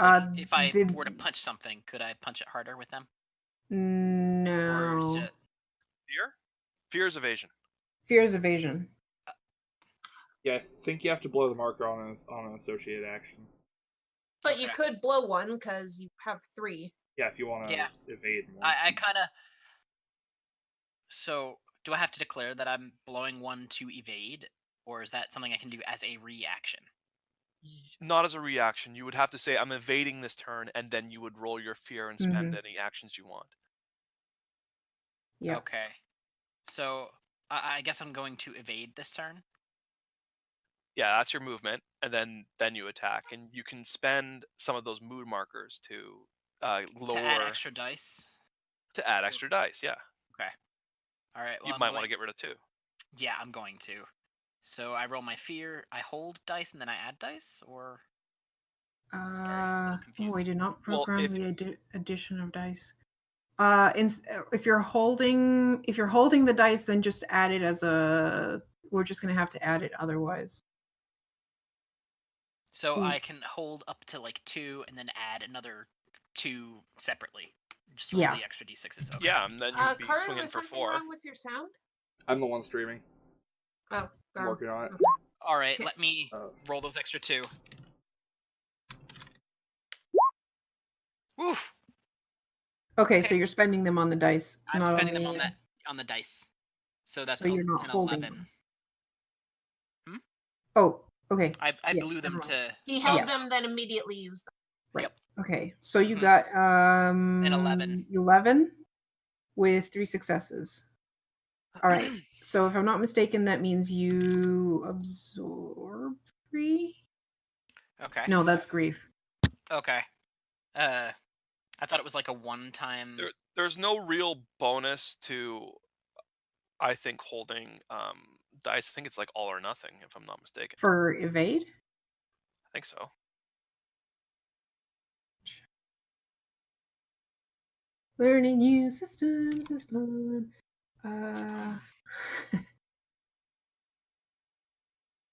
If I were to punch something, could I punch it harder with them? Or is No. it... Fear? Fear is evasion. Fear is evasion. Yeah, I think you have to blow the marker on an associated action. But you Okay. could blow one because you have 3. Yeah, if you want to evade more. I kind of... So, do I have to declare that I'm blowing one to evade? Or is that something I can do as a reaction? Not as a reaction. You would have to say, I'm evading this turn, and then you would roll your fear and spend any actions you want. Yeah. Okay. So, I guess I'm going to evade this turn? Yeah, that's your movement, and then you attack. And you can spend some of those mood markers to lower... To add extra dice? To add extra dice, yeah. Okay. Alright, well, You might want to get rid of 2. Yeah, I'm going to. So I roll my fear, I hold dice, and then I add dice? Or... Sorry, I'm a little confused. I did not Well, program if- the addition of dice. If you're holding the dice, then just add it as a. We're just gonna have to add it otherwise. So I can hold up to like 2 and then add another 2 separately. Just roll Yeah. the extra d6s. Okay. Yeah, and then you'd be Carter, swinging was for something 4. wrong with your sound? I'm the one streaming. Oh, I'm working on it. okay. All right, Okay. let me roll those extra 2. Woof! Okay, so Okay. you're spending them on the dice. I'm not spending on them the, on the dice. So that's So you're not an holding 11. them. Oh, okay. I Yes, blew them never mind. to... He held Yeah. them, then immediately used them. Right. Yep. Okay. So you Mhm. got An 11. 11 with 3 successes. All right. So if I'm not mistaken, that means you absorb 3. Okay. No, that's grief. Okay. I thought it was like a one-time... There's no real bonus to, I think, holding dice. I think it's like all or nothing, if I'm not mistaken. For evade? I think so. Learning new systems is fun.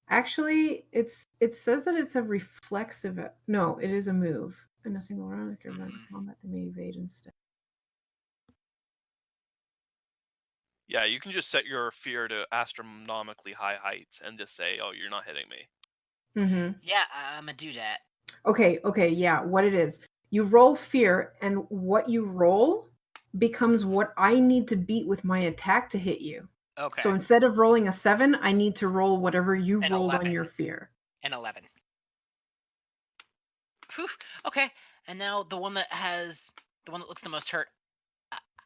Actually, it says that it's a reflexive. No, it is a move. In a single round, if you're in combat, they may evade instead. Yeah, you can just set your fear to astronomically high heights and just say, "Oh, you're not hitting me." Mm-hmm. Yeah, I'm gonna do that. Okay, yeah. What it is, you roll fear, and what you roll becomes what I need to beat with my attack to hit you. Okay. So instead of rolling a 7, I need to roll whatever you An rolled 11. on your fear. An 11. Whew. Okay, and now the one that looks the most hurt.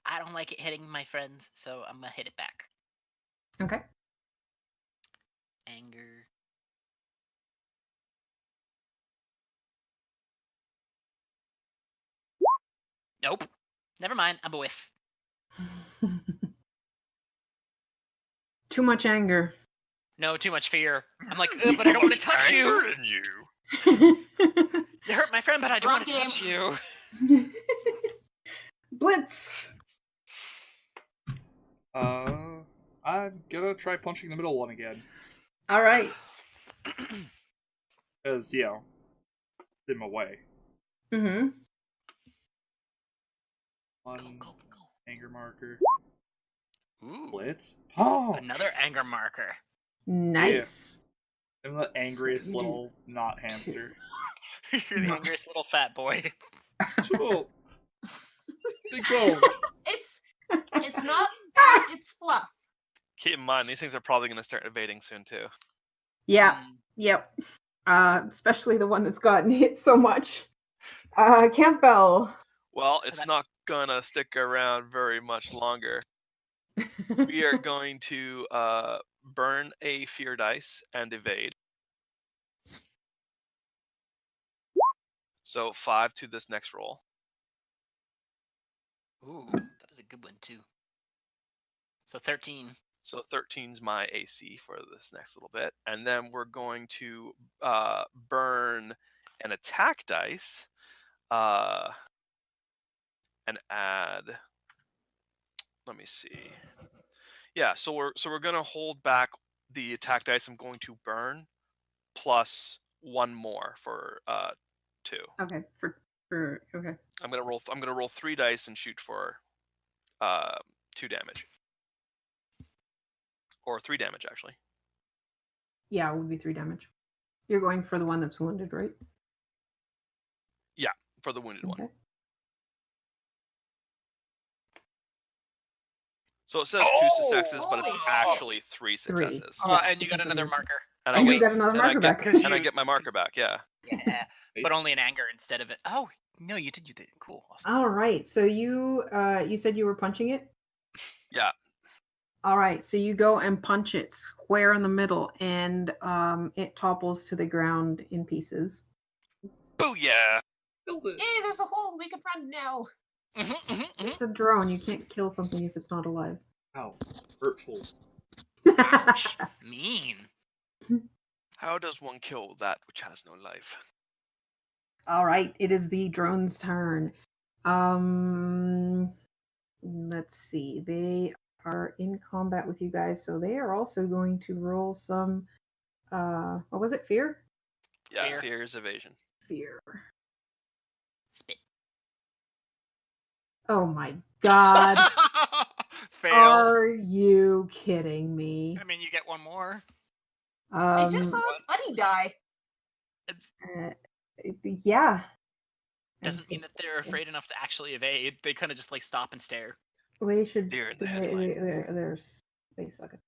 I don't like it hitting my friends, so I'm gonna hit it back. Okay. Anger. Nope. Never mind. I'm a whiff. Too much anger. No, too much fear. I'm like, ugh, but I don't want to touch you. Anger in you. You hurt my friend, but I don't want to Wrong touch you. Blitz. I'm gonna try punching the middle one again. All right. As, in my way. Mm-hmm. One Go. anger marker. Ooh. Blitz. Oh! Another anger marker. Nice. I'm the angriest So you little not hamster. You're the angriest little fat boy. Chill. Big bone. It's not fat, it's fluff. Keep in mind, these things are probably going to start evading soon too. Yeah. Yep. Especially the one that's gotten hit so much. Campbell. Well, So it's that- not gonna stick around very much longer. We are going to burn a fear dice and evade. So 5 to this next roll. Ooh, that was a good one too. So 13. So 13's my AC for this next little bit. And then we're going to burn an attack dice and add, let me see. Yeah, so we're going to hold back the attack dice I'm going to burn plus one more for 2. Okay. Okay. I'm going to roll 3 dice and shoot for 2 damage. Or 3 damage, actually. Yeah, it would be 3 damage. You're going for the one that's wounded, right? Yeah, for the wounded one. Okay. So it says 2 successes, but it's holy actually 3 3. successes. Yeah, And you got because of another your- marker. And Oh, I you get, got another and I marker get, back. and I get my marker back. Yeah. Yeah, but Nice. only in anger instead of it. Oh no, you did. Cool. Awesome. All right. So you said you were punching it? Yeah. All right. So you go and punch it square in the middle, and it topples to the ground in pieces. Booyah! Killed it. Hey, there's a hole. We can run now. It's a drone. You can't kill something if it's not alive. Ow. Hurtful. Ouch. Mean. How does one kill that which has no life? All right. It is the drone's turn. Let's see. They are in combat with you guys, so they are also going to roll some. What was it? Fear? Yeah, Fear. fear is evasion. Fear. Spit. Oh my god. Fail. Are you kidding me? I mean, you get one more. I just saw its buddy die. uh, yeah. Doesn't mean that they're afraid enough to actually evade. They kind of just like stop and stare. They should. Deer in the headlight. They suck at.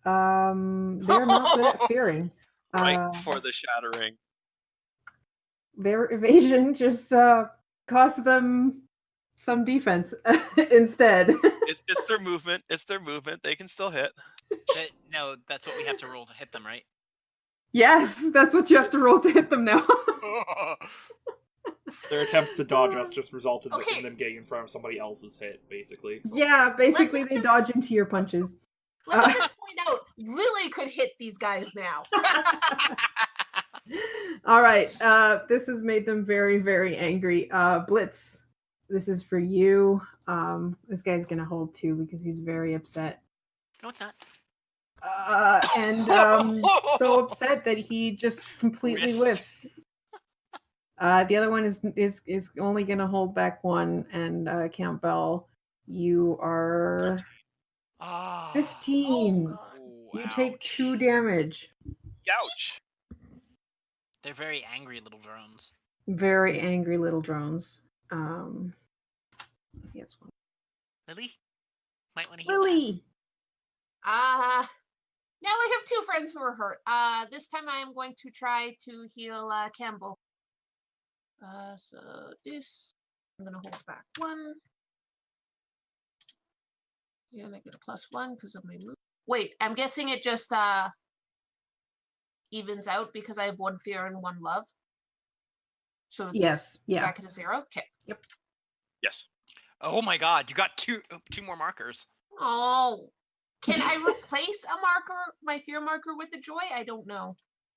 They're not good at fearing. Right before the shattering. Their evasion just cost them some defense instead. It's their movement. It's their movement. They can still hit. No, that's what we have to roll to hit them, right? Yes, that's what you have to roll to hit them now. Their attempts to dodge us just resulted Okay. in them getting in front of somebody else's hit, basically. Yeah, basically Let me they just- dodge into your punches. Let me just point out, Lily could hit these guys now. All right, this has made them very, very angry. Blitz, this is for you. This guy's gonna hold 2 because he's very upset. No, it's not. And so upset that he just completely whiffs. The other one is only gonna hold back 1, and Campbell, you are 15. Oh, God. You take 2 damage. Ouch. They're very angry little drones. Very angry little drones. Yes, one. Lily? Might want to heal Lily. Now I have 2 friends who are hurt. This time I am going to try to heal Campbell. So this, I'm gonna hold back 1. Yeah, and I get a +1 because of my move. Wait, I'm guessing it just evens out because I have 1 fear and 1 love. So it's Yes. Yeah. back at a 0. Okay. Yes. Oh my god, you got two more markers. Oh, can I replace a marker, my fear marker, with a joy? I don't know.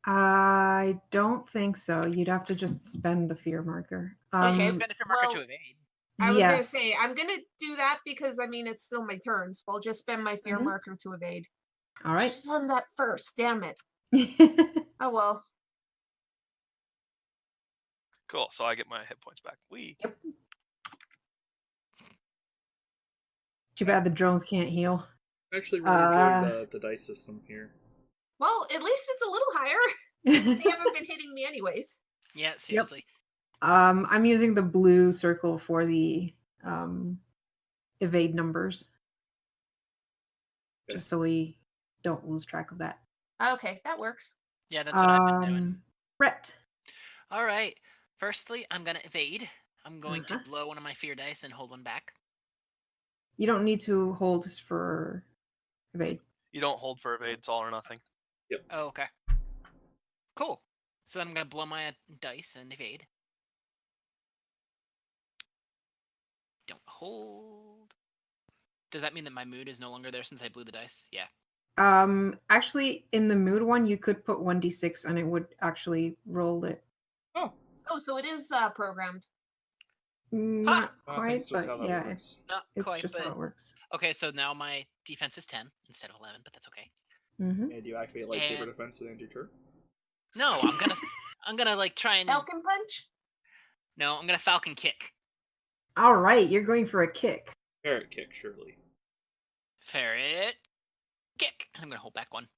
I don't think so. You'd have to just spend the fear marker. Okay, Spend a fear marker well, to evade. I was gonna yes. say I'm gonna do that because I mean it's still my turn, so I'll just spend my fear Mhm. marker to evade. All right. Should've done that first. Damn it. Oh well. Cool. So I get my hit points back. Wee. Too bad the drones can't heal. I actually really enjoyed the dice system here. Well, at least it's a little higher. They haven't been hitting me anyways. Yeah, seriously. I'm using the blue circle for the evade numbers. Okay. Just so we don't lose track of that. Okay, that works. Yeah, that's what I've been doing. Rhett. All right. Firstly, I'm gonna evade. I'm going to Uh-huh. blow one of my fear dice and hold one back. You don't need to hold for evade. You don't hold for evade. It's all or nothing. Oh, okay. Cool. So then I'm gonna blow my dice and evade. Don't hold. Does that mean that my mood is no longer there since I blew the dice? Yeah. Actually, in the mood one, you could put 1d6 and it would actually roll it. Oh, Oh, so it is programmed. Not I think quite, it's just but how that yeah, works. Not it's quite, just but how it works. okay. So now my defense is 10 instead of 11, but that's okay. Mm-hmm. And you activate lightsaber And- defense and end your turn. No, I'm gonna like try and Falcon punch? no, I'm gonna falcon kick. All right, you're going for a kick. Ferret kick, surely. Ferret kick. I'm gonna hold back one.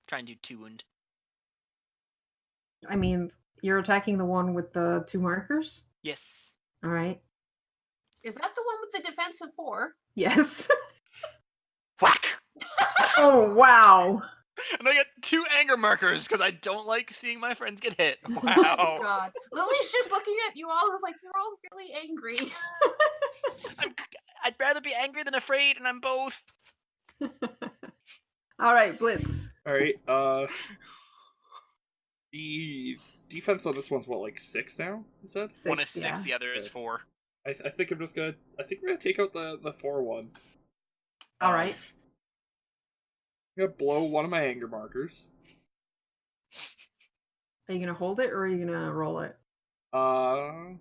Try and do 2 wound. I mean, you're attacking the one with the 2 markers? Yes. All right. Is that the one with the defense of 4? Yes. Whack! Oh, wow. And I get 2 anger markers because I don't like seeing my friends get hit. Oh Wow. God. Lily's just looking at you all as like, you're all really angry. I'd rather be angry than afraid, and I'm both. All right, Blitz. Alright, the defense on this one's what, like 6 now? Is that? One is 6, yeah. the other is Okay. 4. I think I'm just gonna. I think we're gonna take out the 4 one. All right. I'm gonna blow one of my anger markers. Are you going to hold it or are you going to roll it? I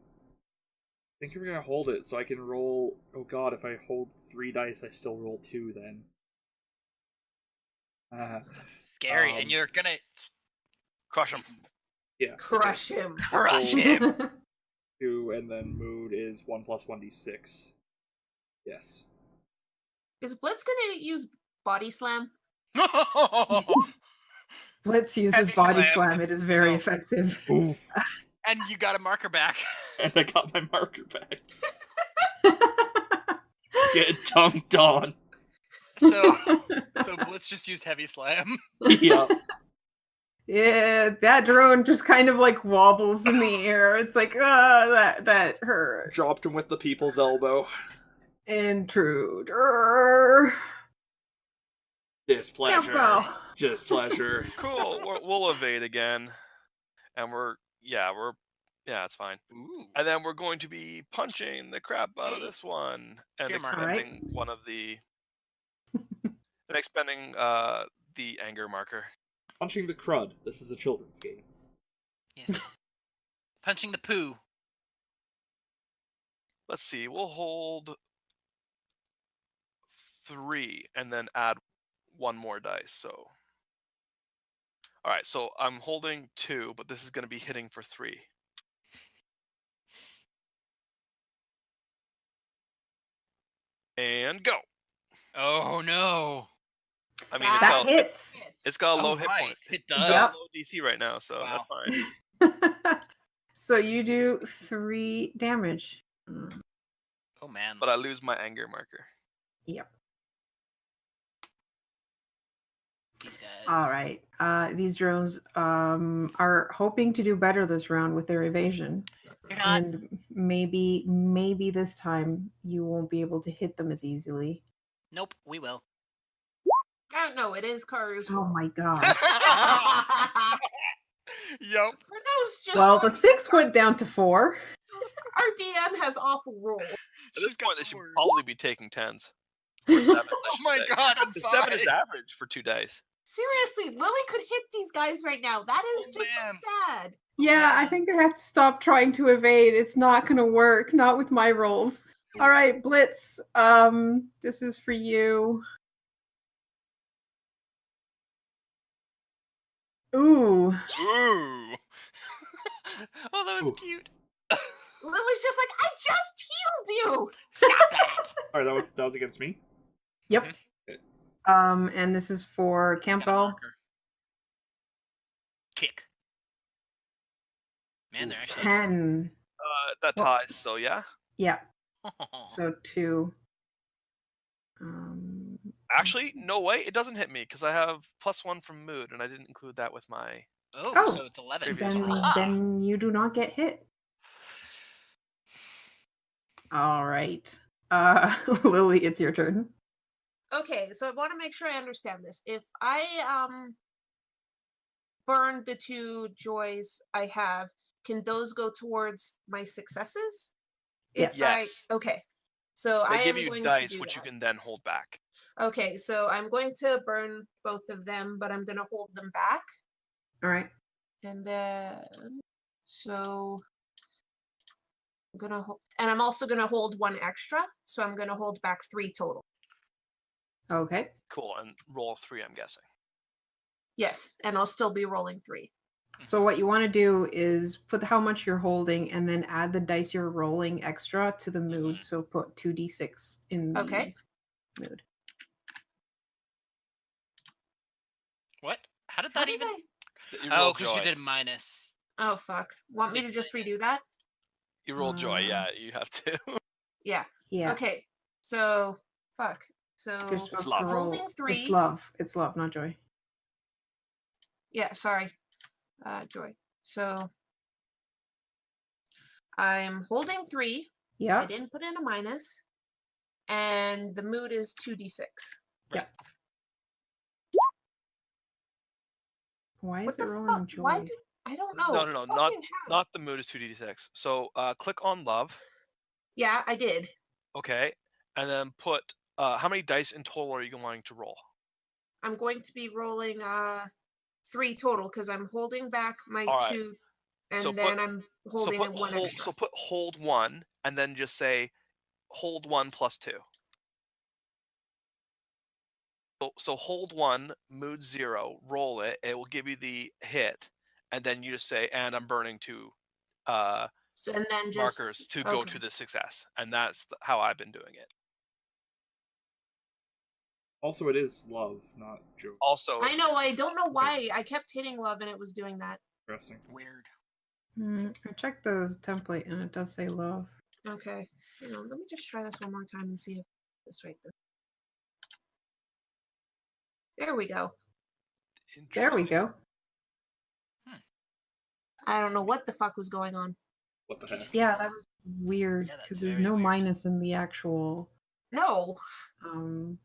think we're gonna hold it so I can roll. Oh god, if I hold 3 dice, I still roll 2 then. Scary, Um, and you're gonna Crush him. Yeah. Crush him. crush Cool. him. 2, and then mood is 1 plus 1d6. Yes. Is Blitz gonna use body slam? Blitz uses Heavy body slam. slam. It is very No. effective. Ooh. And you got a marker back. And I got my marker back. Get dunked on. So Blitz just used heavy slam. Yeah. Yeah, that drone just kind of like wobbles in the air. It's like, that hurt. Dropped him with the people's elbow. Intruder. Displeasure. Campbell. Displeasure. Cool. We'll evade again, and it's fine. Ooh. And then we're going to be punching the crap out of this one and Fear marker. expending one of the and expending the anger marker. Punching the crud. This is a children's game. Yes. Punching the poo. Let's see. We'll hold 3 and then add 1 more dice. So, all right. So I'm holding 2, but this is going to be hitting for 3. And go. Oh no. I mean, That hits. it's got a low Oh, hit right. point. It It's does. got Yep. a low DC right now, so Wow. that's fine. So you do 3 damage. Oh man. But I lose my anger marker. Yep. These guys. All right. These drones are hoping to do better this round with their evasion. They're not. And maybe this time you won't be able to hit them as easily. Nope, we will. I don't know. It is Karu's Oh roll. my god. Yep. For those just Well, the joining 6 went down to 4. our DM has awful rolls. At She's this got point, they the should word. probably be taking 10s. Or 7s, I Oh should my say. god, I'm The 7 is fine. average for 2 dice. Seriously, Lily could hit these guys right now. That is Oh, just man. sad. Yeah, I think I have to stop trying to evade. It's not going to work. Not with my rolls. All right, Blitz. This is for you. Ooh. Ooh. Oh, that was Ooh. cute. Lily's just like, I just healed you. Stop that. Alright, that was against me. Yep. Mhm. And this is for Got a Campbell. marker. Kick. Man, they're actually 10. That Well- ties, so yeah. Yeah. So 2. Actually, no way. It doesn't hit me because I have +1 from mood, and I didn't include that with my. Oh, so it's 11. previous Then, roll. then you do not get hit. All right. Lily, it's your turn. Okay, so I want to make sure I understand this. If I burn the 2 joys I have, can those go towards my successes? Yes. If Yes. okay. So They I give am you going dice, to do which that. you can then hold back. Okay, so I'm going to burn both of them, but I'm going to hold them back. All right. And then, so I'm going to hold, and I'm also going to hold 1 extra. So I'm going to hold back 3 total. Okay. Cool, and roll 3, I'm guessing. Yes, and I'll still be rolling 3. So what you want to do is put how much you're holding and then add the dice you're rolling extra to the mood. So put 2d6 in the Okay. mood. What? How did How that did even? I? You Oh, roll because you joy. did minus. Oh, fuck. Want me to Big just minus. redo that? You roll joy, yeah, you have to. Yeah. Yeah. Okay. So, fuck. You're So, supposed love. to I'm roll. holding 3. It's love. It's love, not joy. Yeah, sorry. Joy. So, I'm holding 3. I Yeah. didn't put in a minus. And the mood is 2d6. Right. Why is What it the rolling fuck? joy? Why did I don't know. No, Fucking hell. not the mood is 2d6. So click on love, Yeah, I did. okay, and then put how many dice in total are you wanting to roll? I'm going to be rolling 3 total because I'm holding back my All right. 2, and So then I'm holding put 1 extra. So put hold 1, and then just say hold 1 plus 2. So hold 1, mood 0, roll it. It will give you the hit, and then you just say, and I'm burning 2 So, and then just markers to go to the success, and that's how I've been doing it. Also, it is love, not joke. Also, I know. I don't know why I kept hitting love and it was doing that. Interesting. Weird. I checked the template and it does say love. Okay. Hang on, let me just try this one more time and see if this right there. There we go. There we go. I don't know what the fuck was going on. What the heck? Yeah, that was weird Yeah, that's because there's very no weird. minus in the actual. No, Um.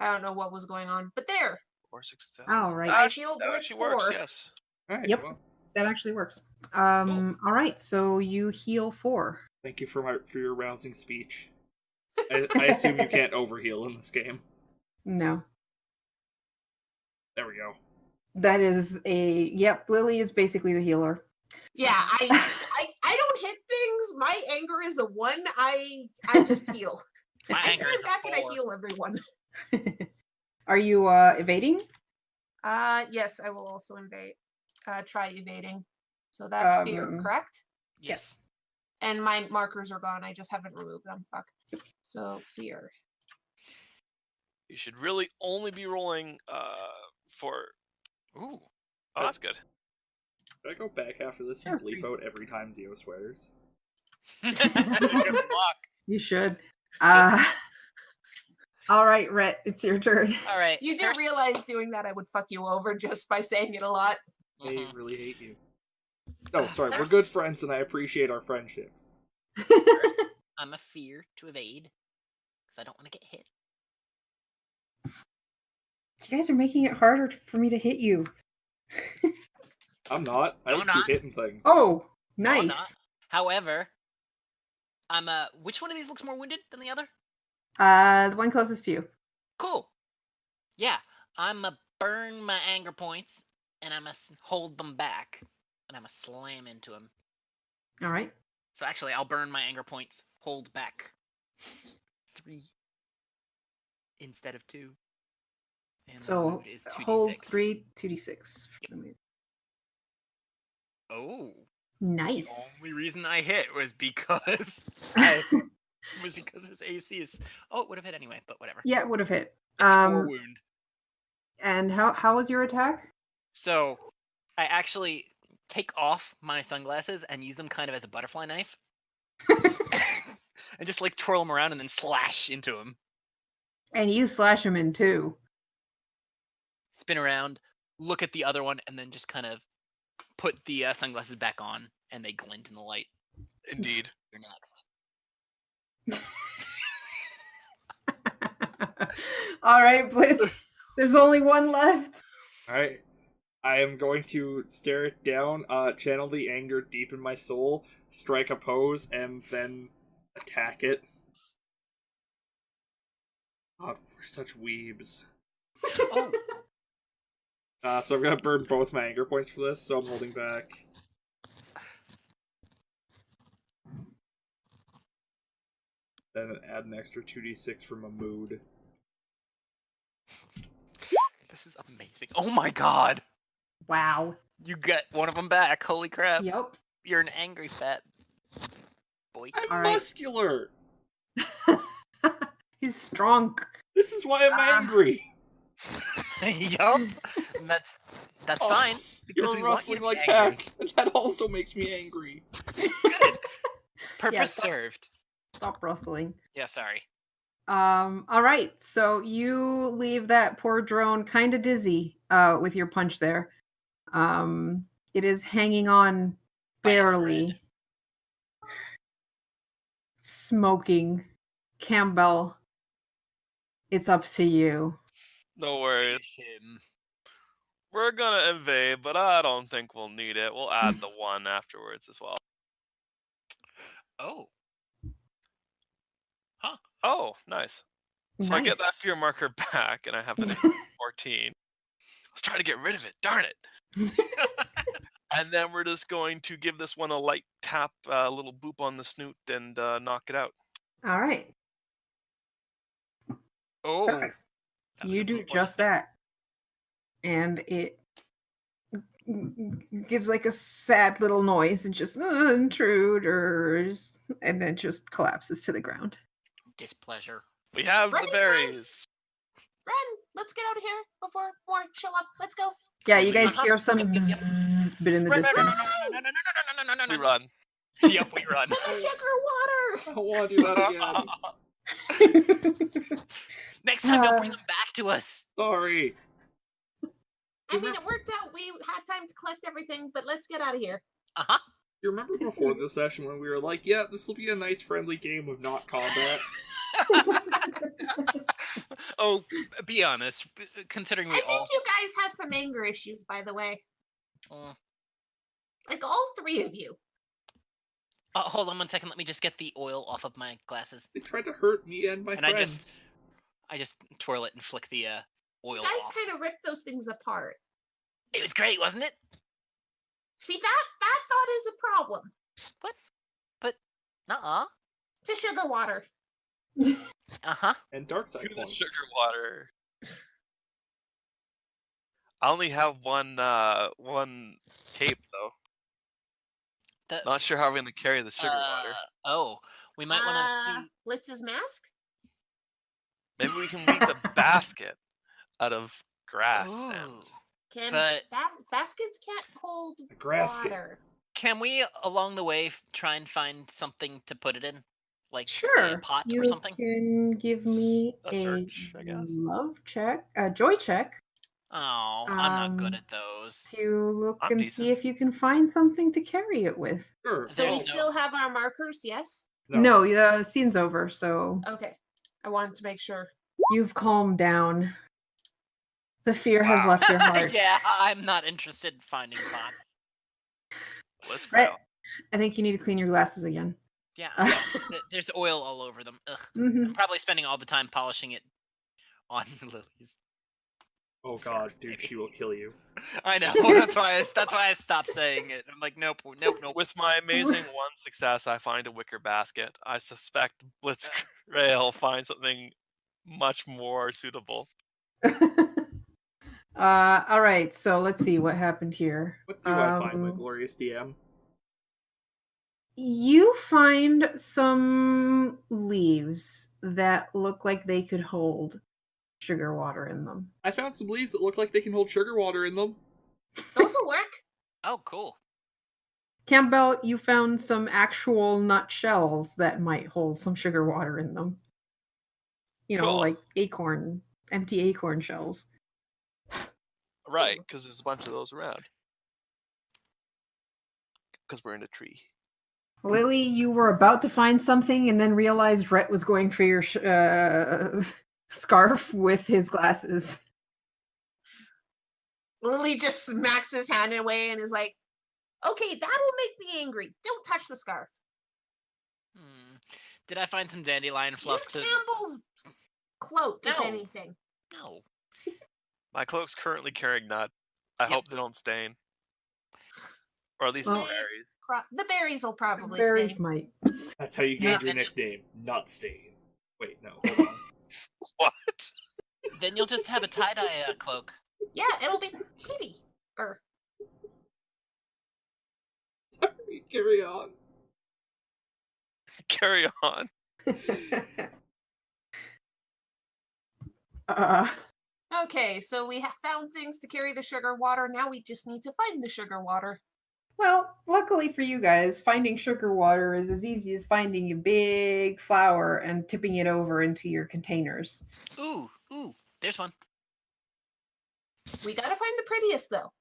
I don't know what was going on. But there, or success. Oh, right. I feel that Blitz actually works. 4. Yes. All right. Yep. Well, That actually works. All right. So you heal 4. thank you for your rousing speech. I assume you can't overheal in this game. No. There we go. That is a yep. Lily is basically the healer. Yeah, I don't hit things. My anger is a 1. I just heal. My I anger stand is a back and I 4. heal everyone. Are you evading? Yes, I will also invade. Try evading. So that's fear, correct? Yes. And my markers are gone. I just haven't removed them. Fuck. So fear. You should really only be rolling for. Ooh. Oh, that's good. Should I go back after this and bleep out every time Zio swears? Good luck. You should. All right, Rhett, it's your turn. All right. You do realize doing that I would fuck you over just by saying it a lot. They really hate you. No, sorry, we're good friends and I appreciate our friendship. First, I'm a fear to evade because I don't want to get hit. You guys are making it harder for me to hit you. I'm not. I just keep hitting things. Oh, No, I'm nice. not. However, I'm which one of these looks more wounded than the other? The one closest to you. Cool. Yeah, I'm burn my anger points and I'm hold them back and I'm slam into him. All right. So actually, I'll burn my anger points, hold back 3 instead of 2. And the So mood is 2d6. hold 3, 2d6. Oh. Nice. The only reason I hit was because his AC is. Oh, it would have hit anyway, but whatever. Yeah, it would have hit. It's 4 wound. And how was your attack? So, I actually take off my sunglasses and use them kind of as a butterfly knife, and just like twirl them around and then slash into him. And you slash him in 2. Spin around, look at the other one, and then just kind of put the sunglasses back on, and they glint in the light. Indeed. You're next. All right, Blitz. There's only one left. Alright. I am going to stare it down, channel the anger deep in my soul, strike a pose, and then attack it. God, we're such weebs. Oh, So I'm gonna burn both my anger points for this, so I'm holding back. Then add an extra 2d6 from a mood. this is amazing. Oh my god. Wow. You get one of them back. Holy crap. Yep. You're an angry fat boy. I'm All right. muscular! He's strong. This is why I'm angry! Yup. That's Oh, fine. Because You're we want you to rustling be like angry. heck, and that also makes me angry. Good. Purpose Yeah, stop. served. Stop rustling. Yeah, sorry. All right. So you leave that poor drone kind of dizzy with your punch there. It is hanging on By a barely. thread. Smoking. Campbell, it's up to you. No worries. Finish him. We're gonna invade, but I don't think we'll need it. We'll add the 1 afterwards as well. Oh. Oh, nice. So I get Nice. that fear marker back, and I have an 14. Let's try to get rid of it. Darn it. And then we're just going to give this one a light tap, a little boop on the snoot, and knock it out. All right. Oh. Perfect. That was You a do boop on the just thing. that. And it gives like a sad little noise and just intruders, and then just collapses to the ground. Displeasure. We have Running the berries. Ren, let's get out of here before more show up. Let's go. Yeah, you guys Uh-huh. hear some Yep, yep, yep. bzzz bit in the Run, run, run, distance. run, run, run, run, run, run, run, We run. run. Yep, we run. To the sugar water. I don't want to do that again. Next time, don't bring them back to us. Sorry. I mean, it worked out. We had time to collect everything, but let's get out of here. Uh-huh. You remember before the session when we were like, yeah, this will be a nice friendly game of not combat? Oh, be honest. Considering I we think all... you guys have some anger issues, by the way. Mm. Like all 3 of you. Hold on 1 second. Let me just get the oil off of my glasses. They tried to hurt me and my And I friends. just twirl it and flick the oil You guys off. kind of ripped those things apart. It was great, wasn't it? See, that thought is a problem. What? But, nuh-uh. To sugar water. Uh-huh. And dark side To the clones. sugar water. I only have one cape though. Not sure how we're gonna carry the sugar water. Oh, we might want to see... Blitz's mask? Maybe we can make a basket out of grass Ooh. stems. Can But- baskets can't hold A grass water. Can we, along the way, try and find something to put it in? Like, say, Sure. a pot You or something? can give me A search, I guess. love check, a joy check, Oh, I'm not good Um, at those. to look I'm and decent. see if you can find something to carry it with. Sure. So we There's no- still have our markers, yes? No, the scene's over, so Okay. I wanted to make sure. you've calmed down. The fear has left your heart. Yeah, I'm not interested in finding pots. Let's go. Right. I think you need to clean your glasses again. Yeah, there's oil all over them. Ugh. Mhm. I'm probably spending all the time polishing it on Lily's. Oh Sorry, god, dude, baby. she will kill you. I know. That's why I stopped saying it. I'm like, nope. With my amazing 1 success, I find a wicker basket. I suspect Blitzgrail will find something much more suitable. All right, so let's see what happened here. What do I find, my glorious DM? You find some leaves that look like they could hold sugar water in them. I found some leaves that look like they can hold sugar water in them. Those will work. Oh, cool. Campbell, you found some actual nut shells that might hold some sugar water in them. You know, Cool. like empty acorn shells. Right, because there's a bunch of those around. Because we're in a tree. Lily, you were about to find something and then realized Rhett was going for your scarf with his glasses. Lily just smacks his hand away and is like, okay, that'll make me angry. Don't touch the scarf. Did I find some dandelion fluff Use to? Campbell's cloak, if No. anything. No. My cloak's currently carrying nut. I Yep. hope they don't stain. Or at least the Well- berries. The berries will probably Berries stay. might. That's how you Yeah, gained your then you- nickname, Nutstain. Wait, no, hold on. What? Then you'll just have a tie-dye cloak. Yeah, it'll be pretty. Sorry, carry on. Carry on. Okay, so we have found things to carry the sugar water. Now we just need to find the sugar water. Well, luckily for you guys, finding sugar water is as easy as finding a big flower and tipping it over into your containers. Ooh, there's one. We gotta find the prettiest, though.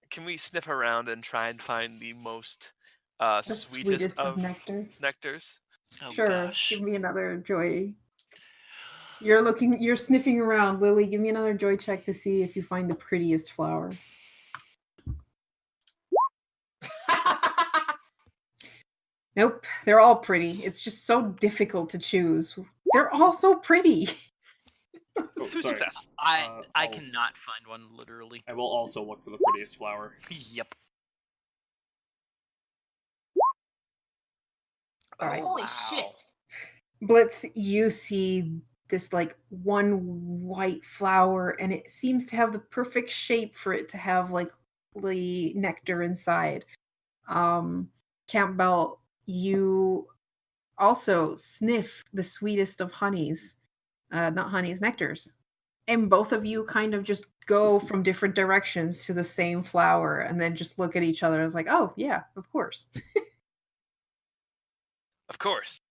Can we sniff around and try and find the most The sweetest of nectars. nectars? Oh Sure, gosh. give me another joy. You're sniffing around. Lily, give me another joy check to see if you find the prettiest flower. Nope, they're all pretty. It's just so difficult to choose. They're all so pretty. Oh, Two sorry. success. I I'll- cannot find one literally. I will also look for the prettiest flower. Yep. All right. Holy Wow. shit. Blitz, you see this like one white flower, and it seems to have the perfect shape for it to have like the nectar inside. Campbell, you also sniff the sweetest of honeys. Not honeys, nectars. And both of you kind of just go from different directions to the same flower and then just look at each other and it's like, oh, yeah, of course. Of course.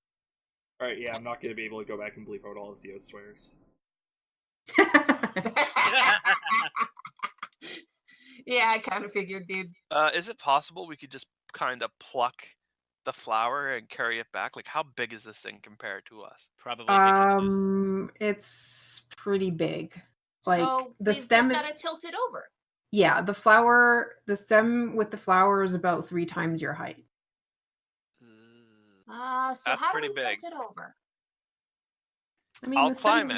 Alright, yeah, I'm not gonna be able to go back and bleep out all of Zio's swears. Yeah, I kind of figured, dude. Is it possible we could just kind of pluck the flower and carry it back? Like, how big is this thing compared to us? Probably bigger than us. It's pretty big. Like So the we've stem just is, gotta tilt it over. yeah, the stem with the flower is about 3 times your height. So That's how do pretty we big. tilt it over? I mean, I'll the stem climb is-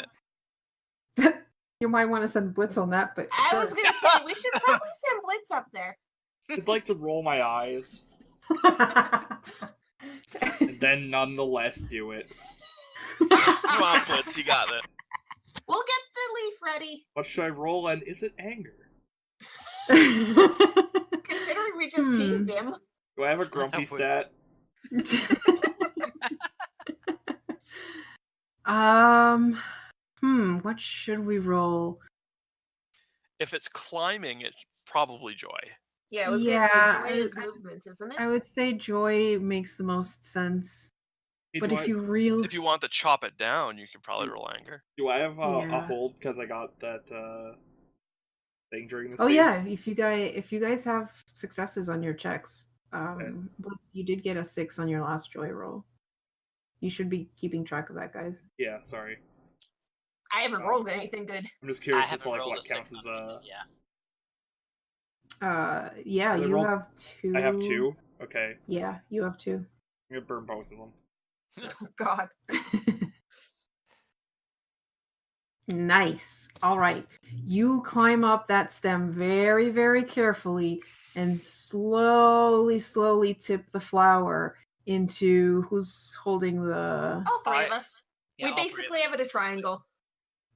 it. You might want to send Blitz on that, but I sure. was gonna say we should probably send Blitz up there. I'd like to roll my eyes, and then nonetheless do it. Come on, Blitz, you got it. We'll get the leaf ready. What should I roll, and is it anger? Considering we just teased him. Do I have a grumpy would- stat? What should we roll? If it's climbing, it's probably joy. Yeah, I was Yeah, gonna say joy is I- movement, isn't it? I would say joy makes the most sense. Hey, But do if I- you really If you want to chop it down, you could probably roll anger. Do I have a Yeah. hold because I got that thing during the Oh save? yeah, if you guys have successes on your checks, Blitz, you did get a 6 on your last joy roll. You should be keeping track of that, guys. Yeah, sorry. I haven't rolled anything good. I'm just I curious as haven't to like rolled what a six counts as on it, yeah. Yeah, They you rolled- have 2. I have 2. Okay, Yeah, you have 2. I'm gonna burn both of them. Oh God. Nice. All right. You climb up that stem very, very carefully and slowly tip the flower into who's holding the. All three of us. Yeah, We all three of basically us. have it a triangle.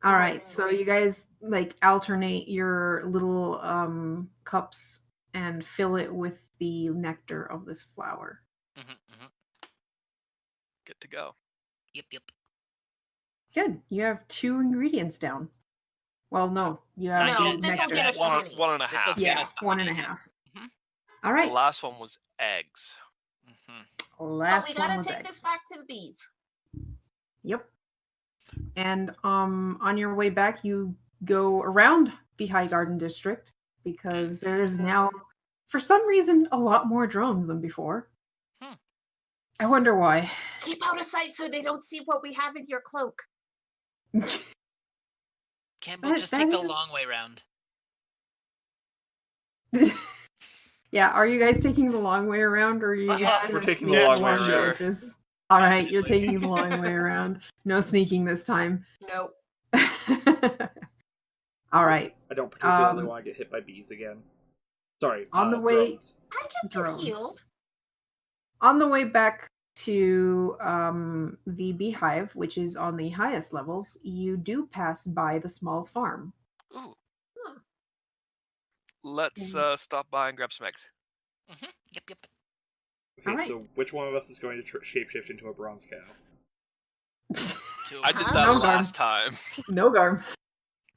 All right. So you guys like alternate your little cups and fill it with the nectar of this flower. Good to go. Yep. Good. You have 2 ingredients down. Well, no, you have No, the this'll nectar. get us One, honey. one and a This'll half. get Yeah, us the 1 and a honey, yeah. half. Mhm. All The right. last one was eggs. But Last we one gotta was take eggs. this back to the bees. Yep. And on your way back, you go around the High Garden District because there's now, for some reason, a lot more drones than before. I wonder why. Keep out of sight so they don't see what we have in your cloak. Campbell, just take the long way round. Yeah, are you guys taking the long way around, or are you Yes. just We're taking the sneak long way along the around. edges? All right, you're Definitely. taking the long way around. No sneaking this time. Nope. All right. I don't particularly Um, want to get hit by bees again. Sorry, On the way- drones. I get to Drones. heal. On the way back to the beehive, which is on the highest levels, you do pass by the small farm. Ooh. Let's stop by and grab some eggs. Yep. Okay, Alright. so which one of us is going to shapeshift into a bronze cow? I did Huh? that No, last time. No garm.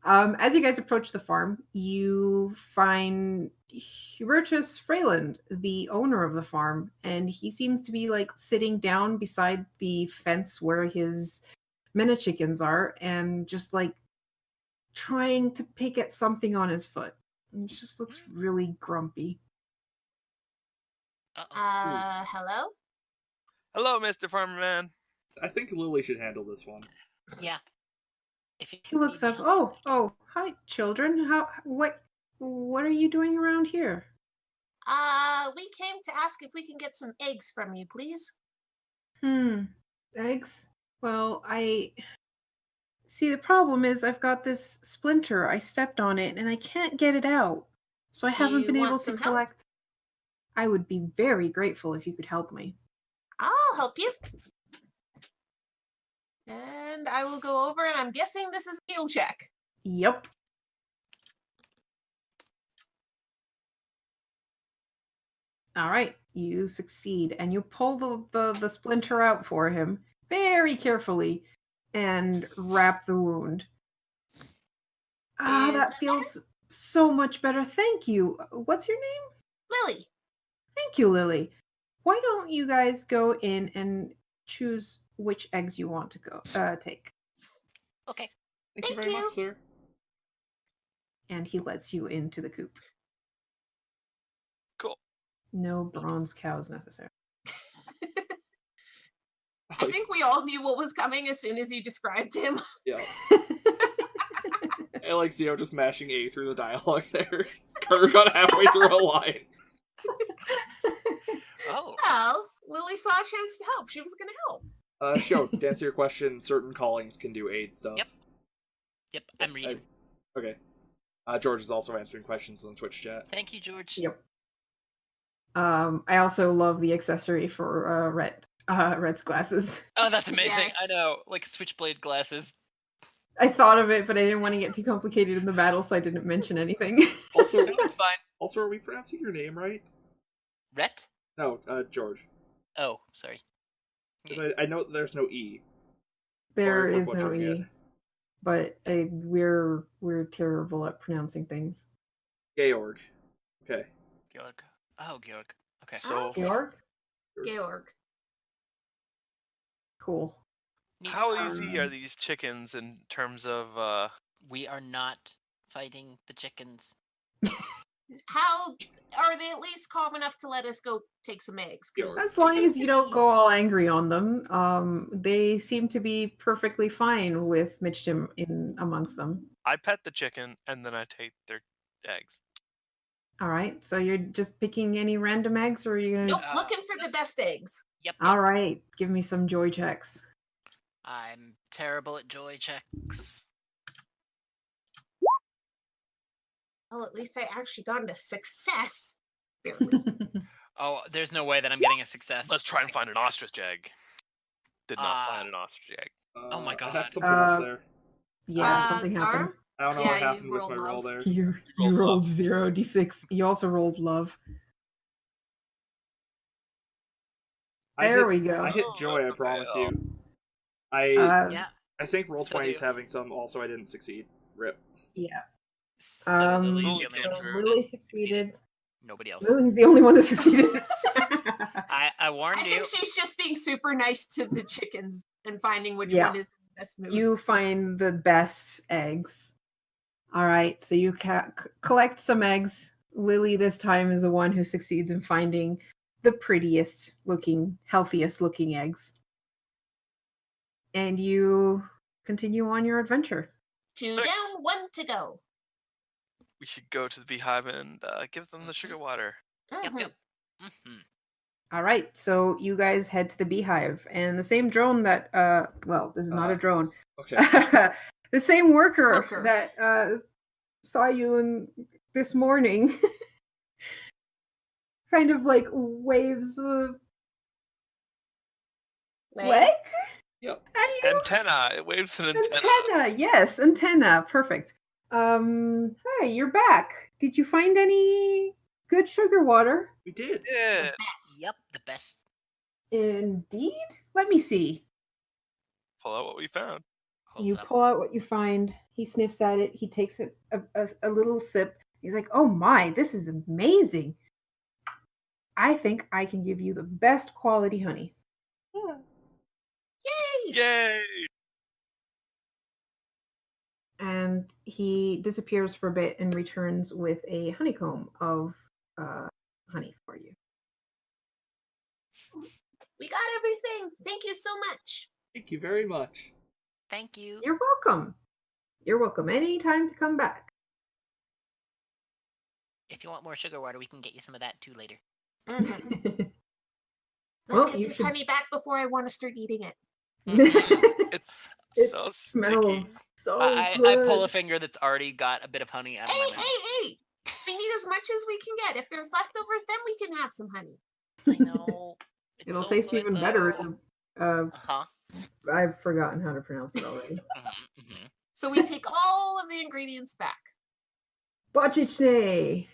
As you guys approach the farm, you find Hubertus Freyland, the owner of the farm, and he seems to be like sitting down beside the fence where his mena chickens are, and just like trying to pick at something on his foot. He just looks really grumpy. Uh-oh. Hello? Hello, Mr. Farmer Man. I think Lily should handle this one. Yeah. If you He looks need up. help- Oh, hi, children. What are you doing around here? We came to ask if we can get some eggs from you, please. Eggs? Well, I see the problem is I've got this splinter. I stepped on it and I can't get it out. So I Do haven't you been want able to some help? collect. I would be very grateful if you could help me. I'll help you. And I will go over, and I'm guessing this is a heal check. Yep. All right, you succeed, and you pull the splinter out for him very carefully and wrap the wound. Ah, Is that that feels so much better. Thank you. What's your name? Lily. Thank you, Lily. Why don't you guys go in and choose which eggs you want to take? Okay. Thank you Thank very you. much, sir. And he lets you into the coop. Cool. No bronze cows necessary. I think we all knew what was coming as soon as you described him. Yeah. I like Zio just mashing A through the dialogue there. Carter got halfway through a line. Oh. Well, Lily saw a chance to help. She was going to help. Sho, to answer your question, certain callings can do aid stuff. Yep. I'm reading. Okay. George is also answering questions in the Twitch chat. Thank you, George. Yep. I also love the accessory for Red's glasses. Oh, that's amazing. I Yes. know. Like switchblade glasses. I thought of it, but I didn't want to get too complicated in the battle, so I didn't mention anything. Also, No, it's fine. also, are we pronouncing your name right? Rhett? No, George. Oh, sorry. 'Cause I know that there's no E. There Or if we're is no butchering E, it. but we're terrible at pronouncing things. Georg. Okay. Georg. Oh, Georg. Okay. So, Georg? Georg. Cool. Neat. how easy are these chickens in terms of We are not fighting the chickens. How are they at least calm enough to let us go take some eggs? 'Cause As long chickens as you can don't be- go all angry on them, they seem to be perfectly fine with Michtim in amongst them. I pet the chicken and then I take their eggs? All right, so you're just picking any random eggs, or are you gonna? Nope, looking for the best eggs. Yep. All right, give me some joy checks. I'm terrible at joy checks. Well, at least I actually got a success. Barely. Oh, there's no way that I'm getting a success. Let's try and find an ostrich egg. Did not find Ah. an ostrich egg. Oh my I God. have something up there. Yeah, something happened. Arm? I don't know Yeah, what you happened with rolled my roll love. there. You rolled rolled 0d6. You also rolled love. There we go. I hit joy, I Okay, promise oh. you. I Yeah. I think roll So 20 is do- having some. Also, I didn't succeed. Rip. Yeah. So So Lily's the only one who Lily succeeded. succeeded. Nobody else. Lily's the only one that succeeded. I warned I you. think she's just being super nice to the chickens and finding which Yeah. one is the best move. You find the best eggs. All right, so you collect some eggs. Lily this time is the one who succeeds in finding the prettiest looking, healthiest looking eggs. And you continue on your adventure. 2 down, 1 to go. We should go to the beehive and give them the sugar water. Yep, Mhm. yep. Mm-hmm. All right, so you guys head to the beehive, and the same drone that, well, this is not a drone. Okay. The same worker Worker. that saw you this morning kind of like waves a leg Yep. at you. Antenna. It waves an antenna. Antenna, yes, antenna. Perfect. Hey, you're back. Did you find any good sugar water? We did. Yeah. Best. Yep, the best. Indeed. Let me see. Pull out what we found. Holds You up. pull out what you find. He sniffs at it. He takes a little sip. He's like, "Oh my, this is amazing. I think I can give you the best quality honey." Yay! Yay! And he disappears for a bit and returns with a honeycomb of honey for you. We got everything. Thank you so much. Thank you very much. Thank you. You're welcome. You're welcome. Anytime to come back. If you want more sugar water, we can get you some of that too later. Mhm. Well, Let's get you this should- honey back before I want to start eating it. It's It so smells sticky. so I good. pull a finger that's already got a bit of honey out of Hey, my mouth. hey! We need as much as we can get. If there's leftovers, then we can have some honey. I know. It's It'll so taste good, even better. though. Uh-huh. I've forgotten how to pronounce it already. Mm-hmm. So we take all of the ingredients back. Bochichne.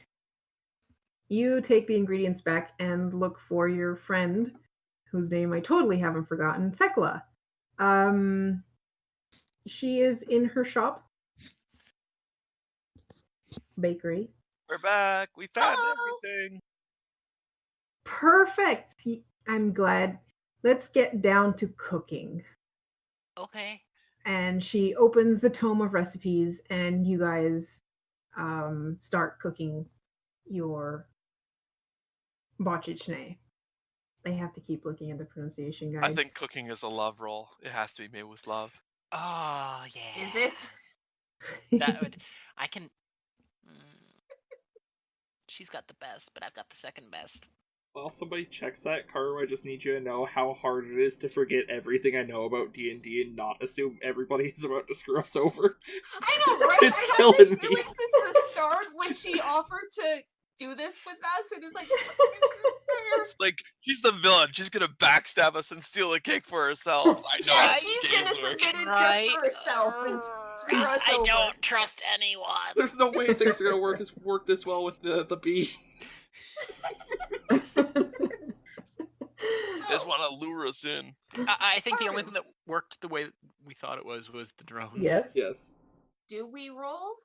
You take the ingredients back and look for your friend, whose name I totally haven't forgotten, Thekla. She is in her shop. Bakery. We're back. We found Oh. everything. Perfect. I'm glad. Let's get down to cooking. Okay. And she opens the tome of recipes, and you guys start cooking your bochichne. I have to keep looking at the pronunciation guide. I think cooking is a love roll. It has to be made with love. Oh, yeah. Is it? That would... I can... She's got the best, but I've got the second best. While somebody checks that, Karu, I just need you to know how hard it is to forget everything I know about D&D and not assume everybody is about to screw us over. I know, right? It's I had killing this me. feeling since the start when she offered to do this with us, and it's like, It's like she's the villain. She's gonna backstab us and steal a cake for herself. I know. yeah, how she's games gonna work. submit it Right? just for herself and screw us I over. don't trust anyone. There's no way things are gonna work this well with the bee. They just want to lure us in. I think the only thing that worked the way we thought it was the drones. Yes. Yes. Do we roll?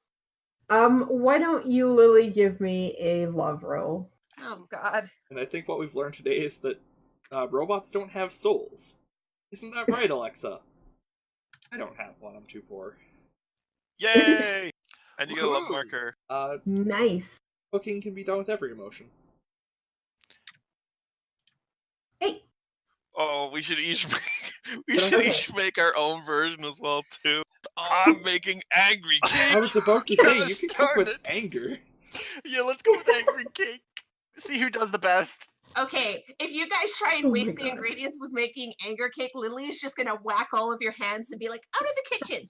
Why don't you, Lily, give me a love roll? Oh, God. And I think what we've learned today is that robots don't have souls. Isn't that right, Alexa? I don't have one. I'm too poor. Yay! And you get a love Woohoo! marker. Nice. Cooking can be done with every emotion. Hey, Oh, we should each make our own version as well too. I'm making angry I cake. was about to Get say, us you can cook with started. anger. Yeah, let's go with angry cake. See who does the best. Okay, if you guys try and Oh my waste the God. ingredients with making anger cake, Lily's just gonna whack all of your hands and be like, out of the kitchen!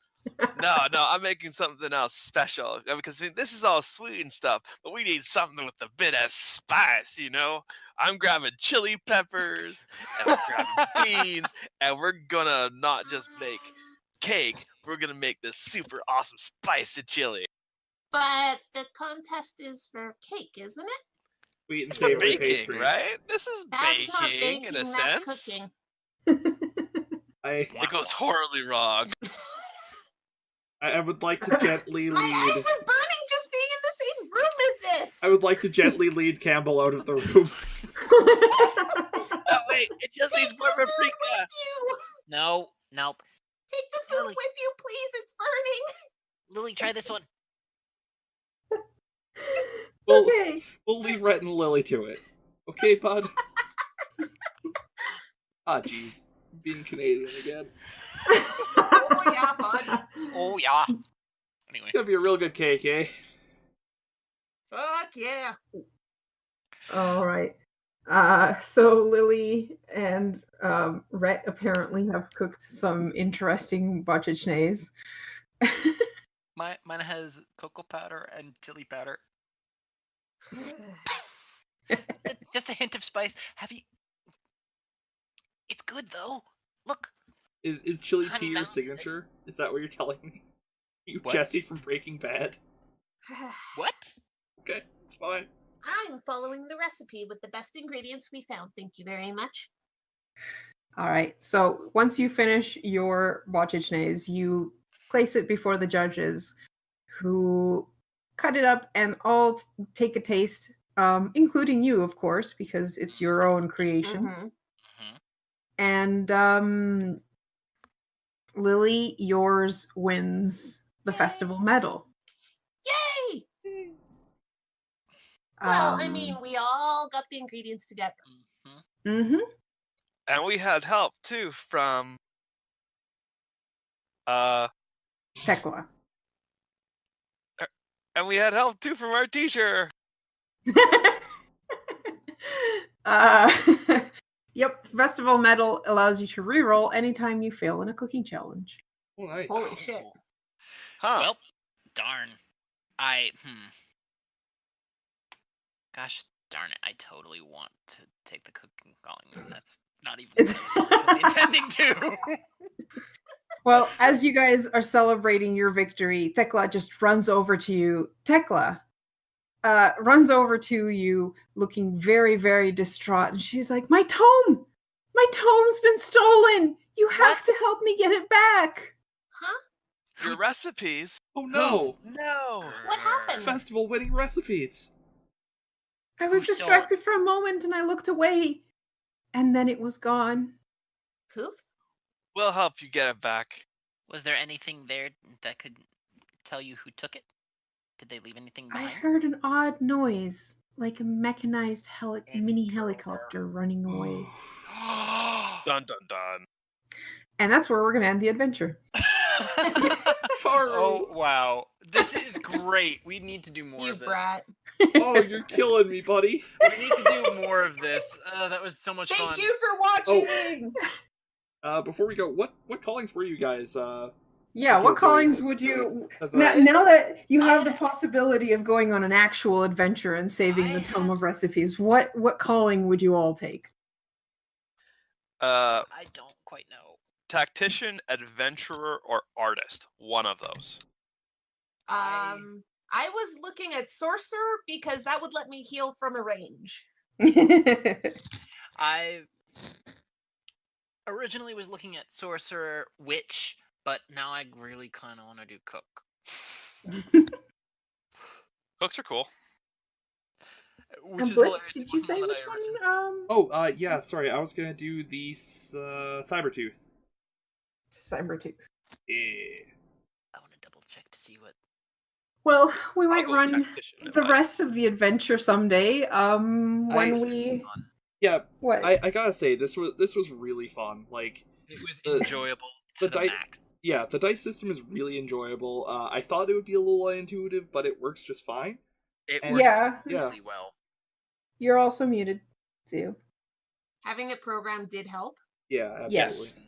No, I'm making something else special because this is all sweet and stuff, but we need something with a bit of spice, you know. I'm grabbing chili peppers and I'm grabbing beans, and we're gonna not just make cake. We're gonna make this super awesome spicy chili. But the contest is for cake, isn't it? Sweet and It's the savory baking, pastries. right? This is That's not baking baking, in a that's sense. cooking. It goes horribly wrong. I would like to gently My lead. eyes are burning just being in the same room as this! I would like to gently lead Campbell out of the room. Oh wait, it just needs Take more the food paprika. with you! No, nope. Take the food Lily. with you, please, it's burning! Lily, try this one. We'll, Okay. we'll leave Rhett and Lily to it. Okay, bud? Ah, jeez. Being Canadian again. Oh yeah, bud. Oh yeah. Anyway, It's gonna be a real good cake, eh? Fuck yeah. All right. So Lily and Rhett apparently have cooked some interesting bocciates. mine has cocoa powder and chili powder. Just a hint of spice. Have you? It's good though. Look. Is chili Honey tea your balances it. signature? Is that what you're telling me? You What? Jesse from Breaking Bad? What? Okay, it's fine. I'm following the recipe with the best ingredients we found. Thank you very much. All right. So once you finish your bocciates, you place it before the judges, who cut it up and all take a taste, including you, of course, because it's your own creation. Mhm. And Lily, yours wins the festival medal. Yay! Well, I Um, mean, we all got the ingredients together. mhm. And we had help too from Tekla. and we had help too from our teacher. uh, yep, festival medal allows you to reroll anytime you fail in a cooking challenge. Oh, nice. Holy shit. Huh. Well, darn. Gosh darn it! I totally want to take the cooking calling, and that's not even intending to. Well, as you guys are celebrating your victory, Tekla just runs over to you. Tekla runs over to you looking very, very distraught. And she's like, my tome! My tome's been stolen! You have What? to help me get it back! Huh? Your recipes? Oh no! No. What happened? Festival winning recipes! I was Who stole distracted for a moment and I looked away. And then it was gone. Poof? We'll help you get it back. Was there anything there that could tell you who took it? Did they leave anything I behind? heard an odd noise, like a mechanized mini Introvert. helicopter running away. Dun dun dun. And that's where we're going to end the adventure. Oh wow, this is great. We need to do more You of this. brat. Oh, you're killing me, buddy. We need to do more of this. That was so much fun. Thank you for watching! Before we go, what callings were you guys? Yeah, what callings would you... Now that you have the possibility of going on an actual adventure and saving the Tome of Recipes, what calling would you all take? I don't quite know. Tactician, adventurer, or artist. One of those. I was looking at sorcerer because that would let me heal from a range. I originally was looking at sorcerer, witch, but now I really kind of want to do cook. Cooks are cool. Which And is Blitz, hilarious. did It you wasn't say one that which I one? originally- Yeah, sorry, I was gonna do the Cybertooth. Cybertooth. Yeah. I want to double check to see what. Well, we I'll might go run tactician if the I- rest of the adventure someday. When we... Yeah, What? I gotta say, this was really fun. Like, It was The- enjoyable to the the di- max. yeah, the dice system is really enjoyable. I thought it would be a little unintuitive, but it works just fine. It And- works Yeah. really well. You're also muted, too. Having it programmed did help. Yeah, absolutely. Yes.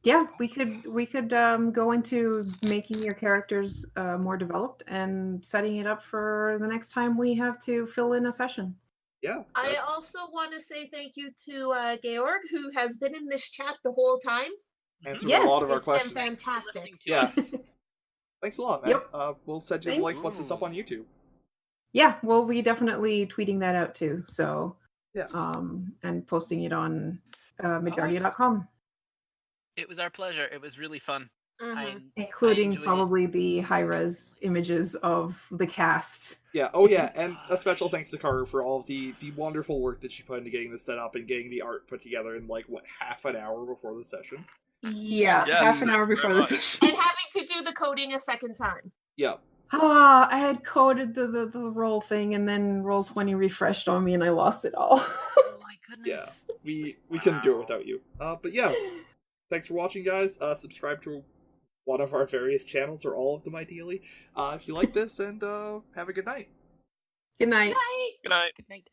Yeah, we could go into making your characters more developed and setting it up for the next time we have to fill in a session. Yeah. I also want to say thank you to Georg, who has been in this chat the whole time. Answered Yes. a lot of our It's been questions. fantastic. Listening to Yeah. us. Thanks a lot, man. Yep. We'll send you the Thanks. link once it's up on YouTube. Yeah, we'll be definitely tweeting that out too. So, Yeah. and posting it on midgardia.com, It was our pleasure. It was really fun. I including enjoyed it. probably the high-res images of the cast. Yeah. Oh, yeah. And a special thanks to Carter for all of the wonderful work that she put into getting this set up and getting the art put together in half an hour before the session. Yeah, Yes, half an hour very before the much. session. And having to do the coding a second time. Yeah. I had coded the roll thing and then Roll20 refreshed on me and I lost it all. Oh my goodness. we couldn't do it Wow. without you. But yeah, thanks for watching, guys. Subscribe to one of our various channels, or all of them, ideally, if you like this, and have a good night. Good night. Night. Good night. Good night.